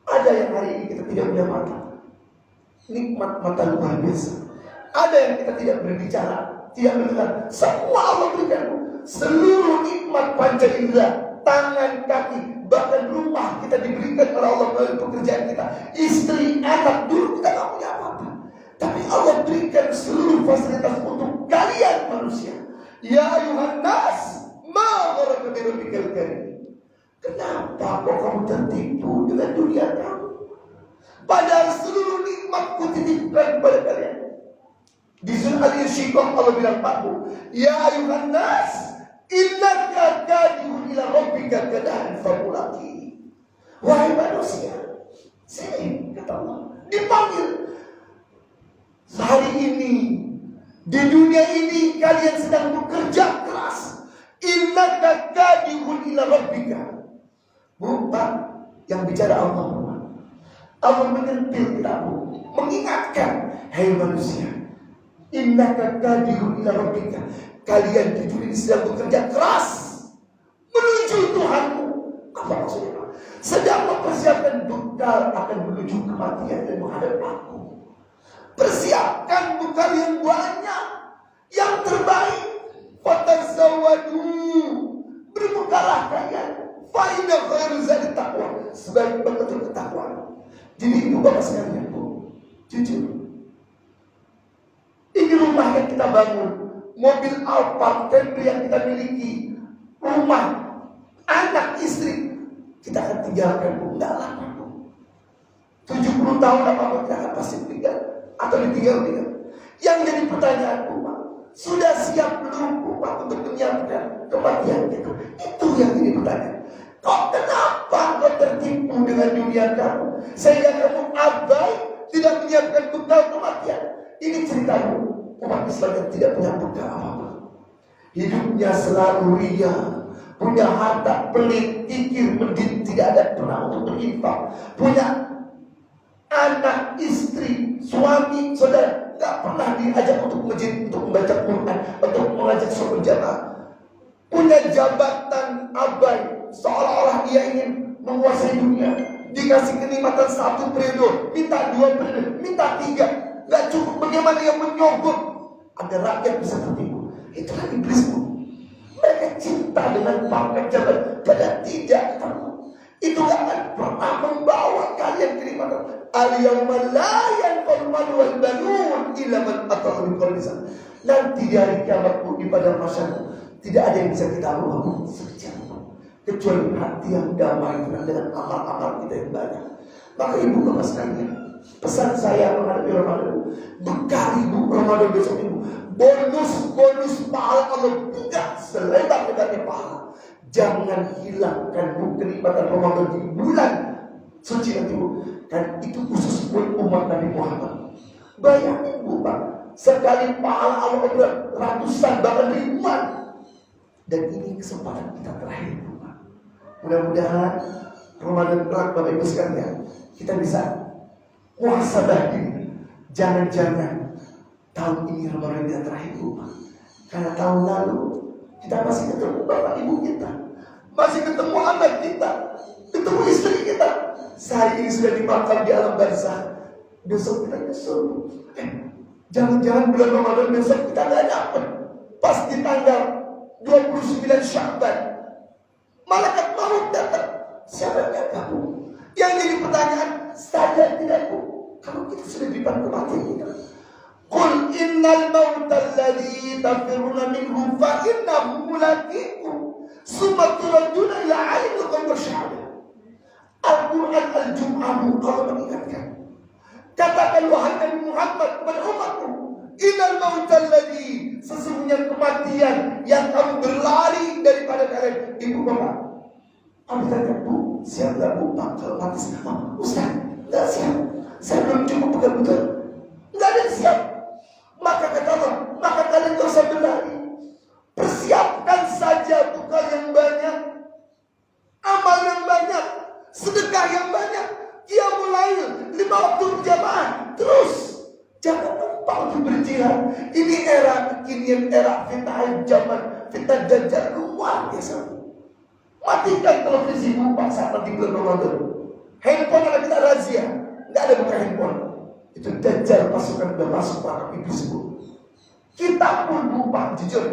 ada yang hari ini kita tidak punya mata, nikmat mata luar biasa. Ada yang kita tidak berbicara, tidak mendengar. Semua Allah berikan seluruh nikmat panca indera, tangan, kaki, bahkan rumah kita diberikan oleh Allah melalui pekerjaan kita, istri, anak. Dulu kita tidak punya apa-apa, tapi Allah berikan seluruh fasilitas untuk kalian manusia. Ya ayuhan nas, ma gharraka bi rabbikal karim. Kenapa kok kamu tertipu dengan dunia kamu? Padahal seluruh nikmat kutitipkan kepada kalian. Di surah Al-Insyiqaq Allah bilang, Pak Bu, ya ayuhan nas, innaka kadihun ila rabbika kadahan famulaqi. Wahai manusia, sini kata Allah, dipanggil. Hari ini di dunia ini kalian sedang bekerja keras. Innaka kadihun ila rabbika. Bukan yang bicara Allah. Allah menyentil kita, mengingatkan, hai manusia, innaka kadihun ila rabbika. Kalian di dunia ini sedang bekerja keras menuju Tuhanmu. Apa maksudnya? Sedang mempersiapkan bekal akan menuju kematian dan menghadap aku. Persiapkan bekal yang banyak, yang terbaik. Fatazawwadu, berbekalah kalian. Fa inna khairu zadi taqwa, sebaik bekal ketakwaan. Jadi ibu bapak sekalian, Bu, jujur, ini rumah yang kita bangun, mobil Alphard, Camry yang kita miliki, rumah, anak, istri, kita akan tinggalkan, Bu. Tidak lama, Bu. 70 tahun apa-apa kita akan pasti tinggal atau ditinggal. Yang jadi pertanyaan, Bu, Pak, sudah siap belum, Bu, Pak, untuk menyiapkan kematian itu? Itu yang jadi pertanyaan. Kok kenapa kau tertipu dengan dunia kamu sehingga kamu abai, tidak menyiapkan bekal kematian? Ini ceritamu umat Islam yang tidak punya bekal apa-apa. Hidupnya selalu ria, punya harta pelit, kikir, medit, tidak ada pernah untuk berinfak. Punya anak, istri, suami, saudara, tidak pernah diajak untuk masjid, untuk membaca Quran, untuk mengajak sholat jamaah. Punya jabatan abai, seolah-olah dia ingin menguasai dunia. Dikasih kenikmatan 1 periode, minta 2 periode, minta 3. Gak cukup, bagaimana yang menyogok agar rakyat bisa tertipu. Itulah iblis, Bu. Mereka cinta dengan pangkat jabatan, padahal tidak tahu. Itu gak akan pernah membawa kalian kenikmatan. Al-yawma la yanfa'ul malu wal banun illa man ata'a bi qalbin salim. Nanti di hari kiamat, Bu, di padang mahsyar, tidak ada yang bisa kita lakukan kecuali hati yang damai dengan amal-amal kita yang banyak. Maka ibu bapak sekalian, pesan saya menghadapi Ramadan, bekali ibu Ramadan besok ibu bonus pahala Allah tidak selebar-lebarnya pahala. Jangan hilangkan Bu kenikmatan Ramadan di bulan suci nanti, Bu. Dan itu khusus buat umat Nabi Muhammad. Bayangin, Bu, Pak, sekali pahala Allah berat ratusan bahkan ribuan. Dan ini kesempatan kita terakhir, Bu, Pak. Mudah-mudahan Ramadan kelak, Bapak Ibu sekalian, kita bisa muhasabah diri. Jangan-jangan tahun ini Ramadan yang terakhir, Bu, Pak. Karena tahun lalu kita masih ketemu Bapak Ibu kita, masih ketemu anak kita, ketemu istri kita. Sehari ini sudah dimakan di alam barzah. Besok kita nyesel. Jangan-jangan bulan Ramadan besok kita nggak dapat. Pas di tanggal 29 Sya'ban, malaikat maut datang. Siapa yang kamu? Yang jadi pertanyaan, saya tidak tahu. Kalau kita sudah dipan kematian kita. Qul innal mauta alladhi tafiruna minhu fa innahu mulaqikum. Summa turaduna ila alimil ghaibi wasyahadah. Al-Quran Al-Jum'ah Allah mengingatkan. Katakan wahai Nabi Muhammad kepada umatmu, innal mauta alladhi, sesungguhnya kematian yang kamu berlari daripada kalian. Ibu bapak, kami tanya, Bu, siap gak Bu Pak kalau mati? Oh, Ustaz, gak siap. Saya belum cukup betul-betul. Gak ada yang siap. Maka kata Allah, maka kalian gak usah berlari. Persiapkan saja bekal yang banyak, amal yang banyak, sedekah yang banyak, qiyamul lail, 5 waktu berjamaah. Terus jangan lupa untuk berjihad. Ini era kekinian, era fitnah zaman, fitnah dajjal luar biasa. Matikan televisi buka saat nanti bulan Ramadan. Handphone ada kita razia, nggak ada buka handphone. Itu dajjal pasukan udah masuk para iblis bu. Kita pun lupa jujur.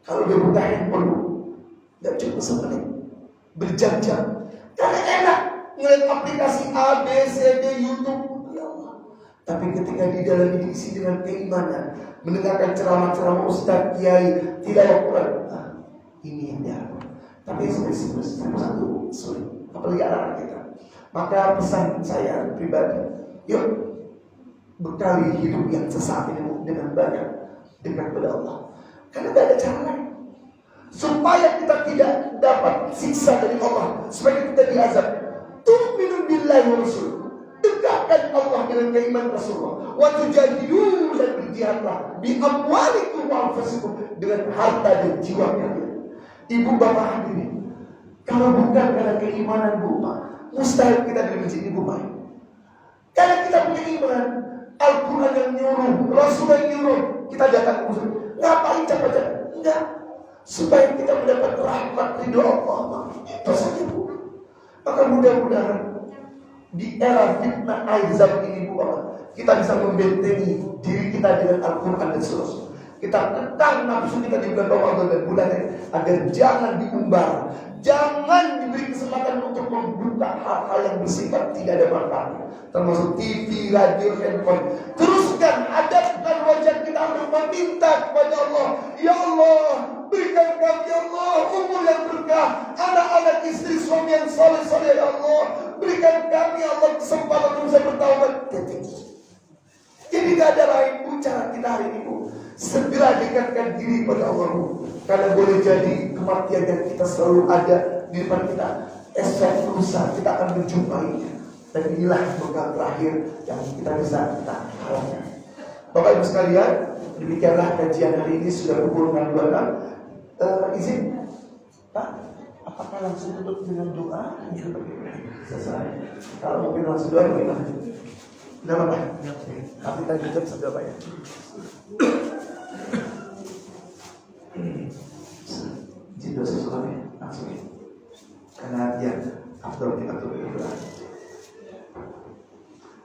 Kalau udah buka handphone nggak cukup semenit, berjam-jam. Karena enak ngeliat aplikasi A, B, C, D, YouTube. Ya Allah. Tapi ketika di dalam diisi dengan keimanan, mendengarkan ceramah-ceramah Ustaz, Kiai, tilawah Quran, ini yang diharapkan. Tapi sebenarnya satu sulit, apalagi anak-anak kita. Maka pesan saya pribadi, yuk bekali hidup yang sesaat ini dengan banyak dekat kepada Allah. Karena tidak ada cara lain. Supaya kita tidak dapat siksa dari Allah, supaya kita diazab. Tu'minu billahi wa rasul. Dekatkan Allah dengan keimanan Rasulullah. Wa tujadilu, dan berjihadlah bi amwalikum wa anfusikum, dengan harta dan jiwa kalian. Ibu bapak hadirin, kalau bukan karena keimanan Bapak, mustahil kita dari masjid ibu baik. Karena kita punya iman, Al-Quran yang nyuruh, Rasul yang nyuruh, kita datang ke musuh. Ngapain capek-capek? Enggak. Supaya kita mendapat rahmat ridho Allah. Itu saja Bu. Maka mudah-mudahan di era fitnah akhir zaman ini Bu, kita bisa membentengi diri kita dengan Al-Quran dan seterusnya. Kita tentang nafsu kita di bulan Ramadan dan bulan ini agar jangan diumbar, jangan diberi kesempatan untuk membuka hal-hal yang bersifat tidak ada manfaatnya, termasuk TV, radio, handphone. Teruskan hadapkan wajah kita untuk meminta kepada Allah. Ya Allah, berikan kami ya Allah umur yang berkah, anak-anak, istri, suami yang soleh-soleh ya Allah. Berikan kami ya Allah kesempatan untuk bisa bertaubat. Ini tidak ada lain Bu cara kita hari ini Bu. Segera dekatkan diri pada Allah Bu. Karena boleh jadi kematian yang kita selalu ada di depan kita, esok lusa kita akan menjumpainya. Dan inilah bekal terakhir yang kita bisa kita harapkan. Bapak Ibu sekalian, demikianlah kajian hari ini. Sudah pukul 6.26. Izin Pak, apakah langsung tutup dengan doa? Selesai. Kalau mungkin langsung doa bagaimana? Tidak apa-apa. Tapi tadi tutup sudah Pak ya. Izin doa sesuatu ya, langsung ya. Karena dia afdal kita tuh berdoa.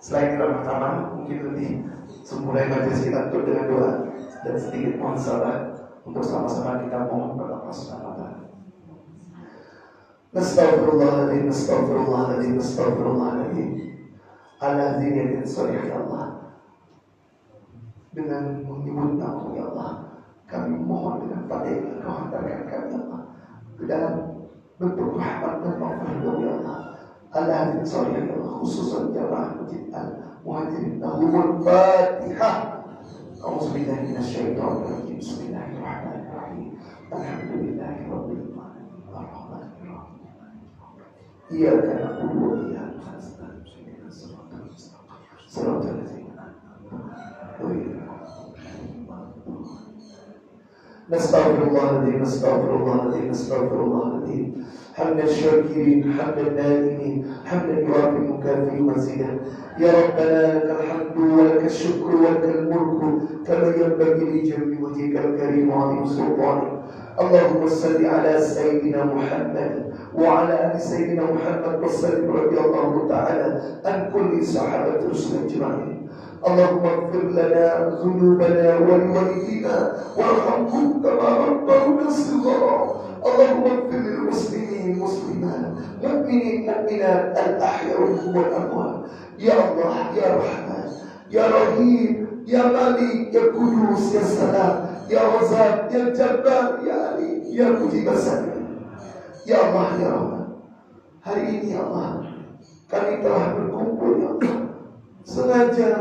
Selain ramah-ramah, mungkin lebih semulai majelis kita tutup dengan doa dan sedikit mohon salat untuk sama-sama kita mohon kepada Allah Subhanahu wa taala. Nastaghfirullahaladzim, nastaghfirullahaladzim, nastaghfirullahaladzim. Ala ziniyatin sholih ya Allah. Dengan menyebut nama ya Allah, kami mohon dengan fadil rohantarkan kami ya Allah ke dalam bentuk rahmat dan maghfirah ya Allah. Ala ziniyatin sholih ya Allah, khususan jamaah masjid al-muhajirin lahumul fatihah. A'udzubillahi minasyaitonir rajim. Bismillahirrahmanirrahim. Alhamdulillahi rabbil alamin. Arrahmanir rahim. Iyyaka na'budu wa iyyaka nasta'in. Nastaghfirullahaladzim, nastaghfirullahaladzim, nastaghfirullahaladzim. Hamdan syakirin, hamdan na'imin, hamdan yuafi mukafi mazidah. Ya Rabbana lakal hamdu wa lakal syukru wa lakal mulku kama yanbaghi li jalali wajhikal karim wa 'azimi sultanik. Allahumma salli ala Sayyidina Muhammad wa ala ali Sayyidina Muhammad wa sallim radiyallahu ta'ala an kulli sahabati Rasul ajma'in. Allahumma ighfir lana dhunubana wa liwalidina warhamhum kama rabbawna shighara. Allahumma ighfir lil muslimin muslimat, mu'minin mu'minat, al-ahya'i wal amwat. Ya Allah, ya Rahman, ya Rahim, ya Malik, ya Qudus, ya Salam, ya Razak, ya Jabbar, ya Ali, ya Mujib as-Salim. Ya Allah, ya Rahman, hari ini ya Allah, kami telah berkumpul ya Allah, sengaja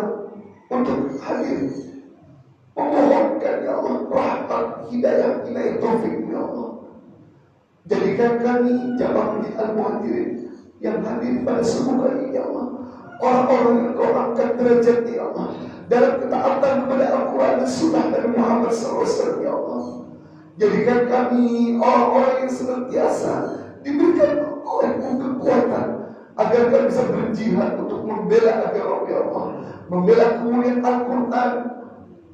untuk hadir memohonkan ya Allah rahmat, hidayah, taufik ya Allah. Jadikan kami jamaah Masjid Al-Muhajirin yang hadir pada subuh kali ini ya Allah, orang-orang yang kau angkat derajat ya Allah dalam ketaatan kepada Al-Quran dan Sunnah Nabi Muhammad SAW ya Allah. Jadikan kami orang-orang yang senantiasa diberikan oleh-Mu kekuatan agar kami bisa berjihad untuk membela agama ya Allah, membela kemuliaan Al-Quran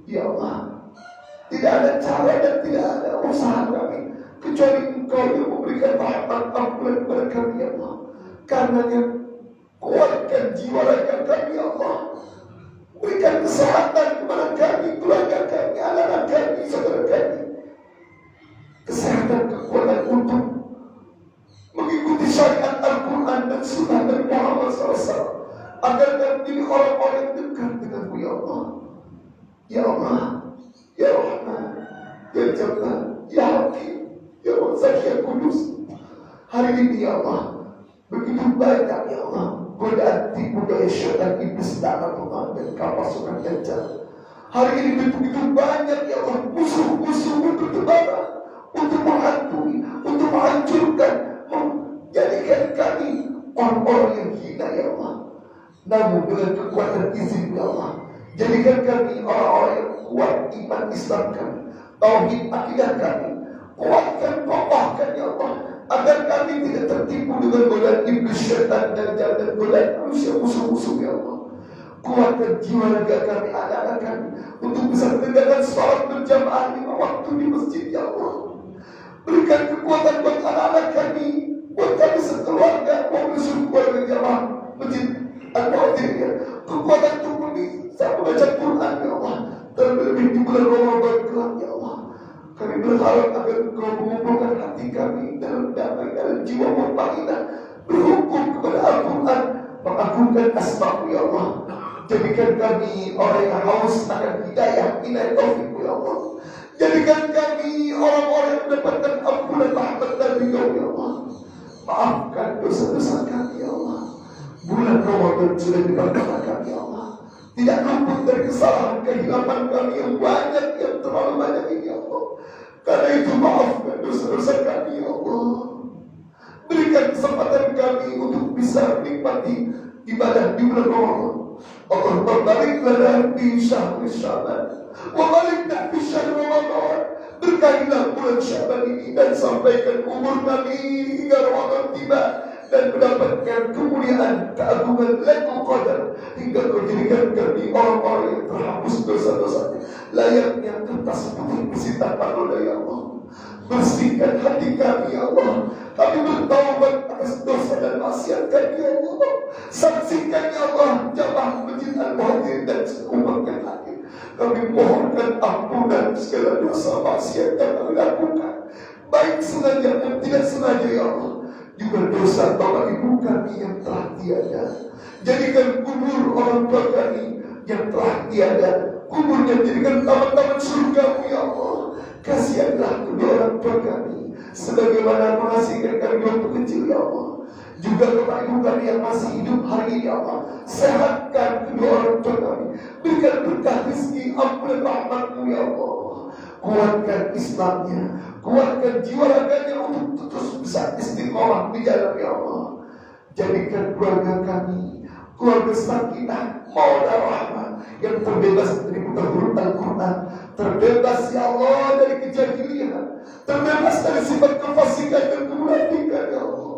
ya Allah. Tidak ada cara dan tidak ada usaha kami kecuali Engkau yang memberikan rahmat ampunan kepada kami ya Allah. Karenanya kuatkan jiwa raga kami ya Allah, berikan kesehatan kepada kami, keluarga kami, anak-anak kami, saudara kami, kesehatan, kekuatan untuk mengikuti syariat Al-Quran dan Sunnah Nabi Muhammad SAW, agar kami menjadi orang-orang yang dekat dengan-Mu ya Allah. Ya Allah, ya Rahman, ya Jabbar, ya Hakim, ya Razak, ya Qudus. Hari ini ya Allah, begitu banyak ya Allah godaan tipu daya syaitan iblis dalam Allah dan kapasukan dajjal. Hari ini begitu banyak ya Allah musuh-musuh bertebaran untuk menghantui, untuk menghancurkan, menjadikan kami orang-orang yang hina ya Allah. Namun dengan kekuatan izin ya Allah, jadikan kami orang-orang yang kuat iman Islam kami, tauhid akidah kami, kuatkan, kokohkan ya Allah, agar kami tidak tertipu dengan godaan iblis, syaitan, dajjal dan godaan manusia musuh-musuh ya Allah. Kuatkan jiwa raga kami, anak-anak kami untuk bisa menegakkan salat berjamaah 5 waktu di masjid ya Allah. Berikan kekuatan buat anak-anak kami, buat kami sekeluarga mengusung keluarga jamaah masjid Al-Muhajirin. Kekuatan untuk bisa membaca Quran ya Allah, terlebih di bulan Ramadan kelak ya Allah. Kami berharap agar Engkau mengumpulkan hati kami dalam damai, dalam jiwa mutmainah, berhukum kepada Al-Quran, mengagungkan asma-Mu ya Allah. Jadikan kami orang yang haus akan hidayah, taufik ya Allah. Jadikan kami orang-orang yang mendapatkan ampunan rahmat dari Engkau ya Allah. Maafkan dosa-dosa kami ya Allah. Bulan Ramadan sudah diberkatakan ya Allah, tidak luput dari kesalahan kehilapan kami yang banyak, yang terlalu banyak ini ya Allah. Karena itu maafkan dosa-dosa kami ya Allah. Berikan kesempatan kami untuk bisa menikmati ibadah di bulan Ramadan. Allahumma barik lana fi syahri Sya'ban wa barik lana fi syahri Ramadan. Berkahilah bulan Sya'ban ini dan sampaikan umur kami hingga Ramadan tiba dan mendapatkan kemuliaan, keagungan Lailatul Qadar, hingga Kau jadikan kami orang-orang yang terhapus dosa-dosanya, layaknya kertas putih bersih tanpa noda ya Allah. Bersihkan hati kami ya Allah. Kami bertaubat atas dosa dan maksiat kami ya Allah. Saksikan ya Allah jamaah Masjid Al-Muhajirin dan umat yang hadir. Kami mohonkan ampunan segala dosa maksiat yang kami lakukan, baik sengaja dan tidak sengaja ya Allah. Juga dosa bapak ibu kami yang telah tiada. Jadikan kubur orang tua kami yang telah tiada, kuburnya jadikan taman-taman surga-Mu ya Allah. Kasihanlah kedua orang tua kami, sebagaimana mengasihi kami waktu kecil ya Allah. Juga bapak ibu kami yang masih hidup hari ini ya Allah, sehatkan kedua orang tua kami, berikan berkah rezeki, ampunan rahmat-Mu ya Allah. Kuatkan Islamnya, kuatkan jiwa raganya untuk terus bisa istiqomah di jalan ya Allah. Jadikan keluarga kami keluarga sakinah, mawaddah rahmah, yang terbebas dari huruf Al-Quran, terbebas ya Allah dari kejahilian, terbebas dari sifat kefasikan dan kemunafikan ya Allah.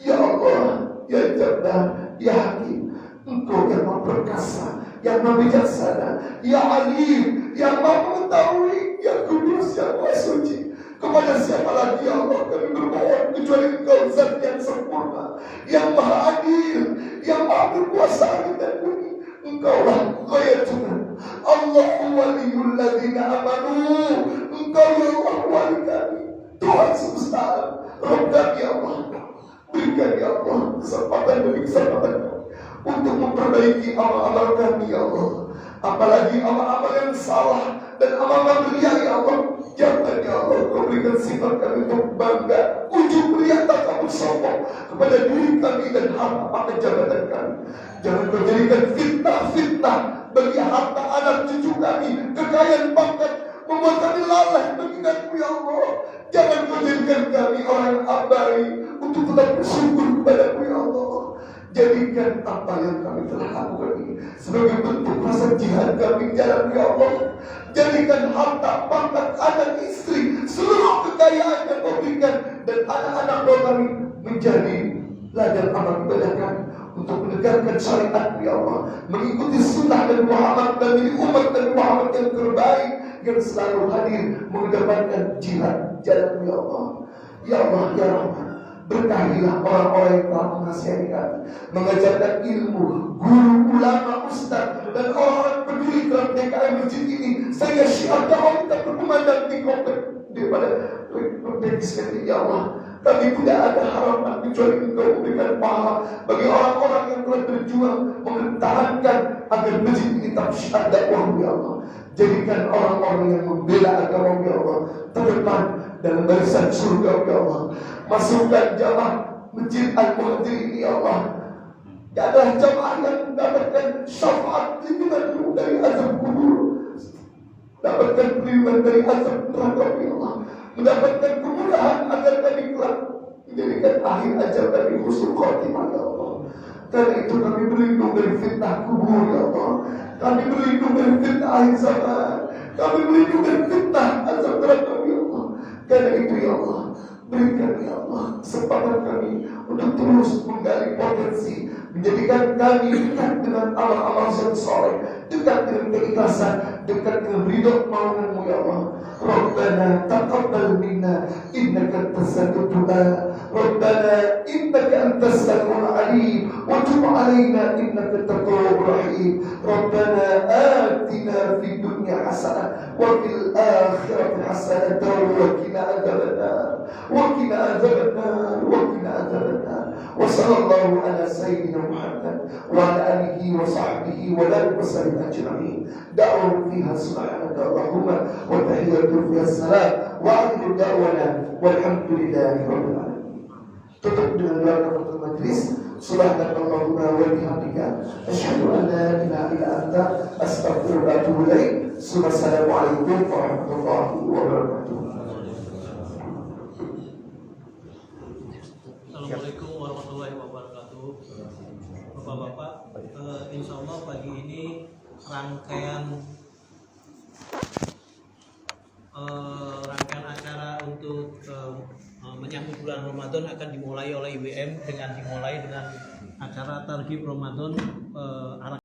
Ya Allah, ya Jabbar, ya Hakim, Engkau yang Maha Perkasa, yang Maha Bijaksana, ya Alim, yang Maha Mengetahui, ya Kudus, yang Maha Suci. Kepada siapa lagi ya Allah kami bermohon kecuali Engkau Zat yang sempurna, yang Maha Adil, yang Maha berkuasa langit dan bumi. Engkaulah ghayatuna, Allahu waliyul ladzina amanu. Engkau ya Allah wali kami, Tuhan semesta alam, Rabb kami ya Allah. Berikan ya Allah kesempatan demi kesempatan untuk memperbaiki amal-amal kami ya Allah, apalagi amal-amal yang salah dan amal-amal ria ya Allah. Jangan ya Allah Kau berikan sifat kami untuk bangga, ujub ria, takabur, sombong kepada diri kami dan harta jabatan kami. Jangan Kau jadikan fitnah-fitnah bagi harta anak cucu kami, kekayaan pangkat membuat kami lalai mengingatmu ya Allah. Jangan Kau jadikan kami orang yang abai untuk tetap bersyukur kepadamu ya Allah. Jadikan apa yang kami telah lakukan ini sebagai bentuk rasa jihad kami jalan ya Allah. Jadikan harta, pangkat, anak, istri, seluruh kekayaan yang Kau berikan dan anak-anak Kau kami menjadi ladang amal ibadah kami untuk menegakkan syariat ya Allah, mengikuti sunnah dan Muhammad dan menjadi umat dan Muhammad yang terbaik yang selalu hadir mengedepankan jihad jalan ya Allah. Ya Allah ya Rahman, berkahilah orang-orang yang telah mengasihi kami, mengajarkan ilmu, guru, ulama, ustaz, dan orang-orang peduli dalam DKM masjid ini, sehingga syiar dakwah kita berkumandang di komplek daripada kompleks ini ya Allah. Kami tidak ada harapan kecuali Engkau memberikan pahala bagi orang-orang yang telah berjuang mempertahankan agar masjid ini tetap syiar dakwah ya Allah. Jadikan orang-orang yang membela agama ya Allah terdepan dalam barisan surga ya Allah. Masukkan jamaah Masjid Al-Muhajirin ini ya Allah, adalah jamaah yang mendapatkan syafaat lindungan dari azab kubur, dapatkan perlindungan dari azab neraka ya Allah, mendapatkan kemudahan agar kami kelak menjadikan akhir ajal kami husnul khotimah ya Allah. Karena itu kami berlindung dari fitnah kubur ya Allah, kami berlindung dari fitnah akhir zaman, kami berlindung dari fitnah azab neraka ya Allah. Karena itu ya Allah, berikan ya Allah kesempatan kami untuk terus menggali potensi, menjadikan kami dekat dengan amal-amal yang soleh, dekat dengan keikhlasan, dekat dengan ridho maumu ya Allah. Rabbana taqabbal minna innaka antas samiul du'a, Rabbana innaka antas samiul alim, wa tub 'alaina innaka tawwabur rahim. Rabbana atina fid dunya hasanah wa fil akhirati hasanah wa qina adzabannar وقنا عذاب النار وقنا عذاب النار وصلى الله على سيدنا محمد وعلى آله وصحبه وسلم أجمعين. دعوة فيها سبحانك اللهم وتحية فيها السلام وآخر دعوانا والحمد لله رب العالمين. Tutup dengan doa kafatul majlis. Subhanakallahumma wa bihamdika asyhadu an la ilaha illa anta astaghfiruka wa atubu ilaik. Assalamualaikum warahmatullahi wabarakatuh. Assalamualaikum warahmatullahi wabarakatuh. Bapak-bapak, insya Allah pagi ini rangkaian acara untuk menyambut bulan Ramadan akan dimulai oleh IWM dengan acara Targhib Ramadan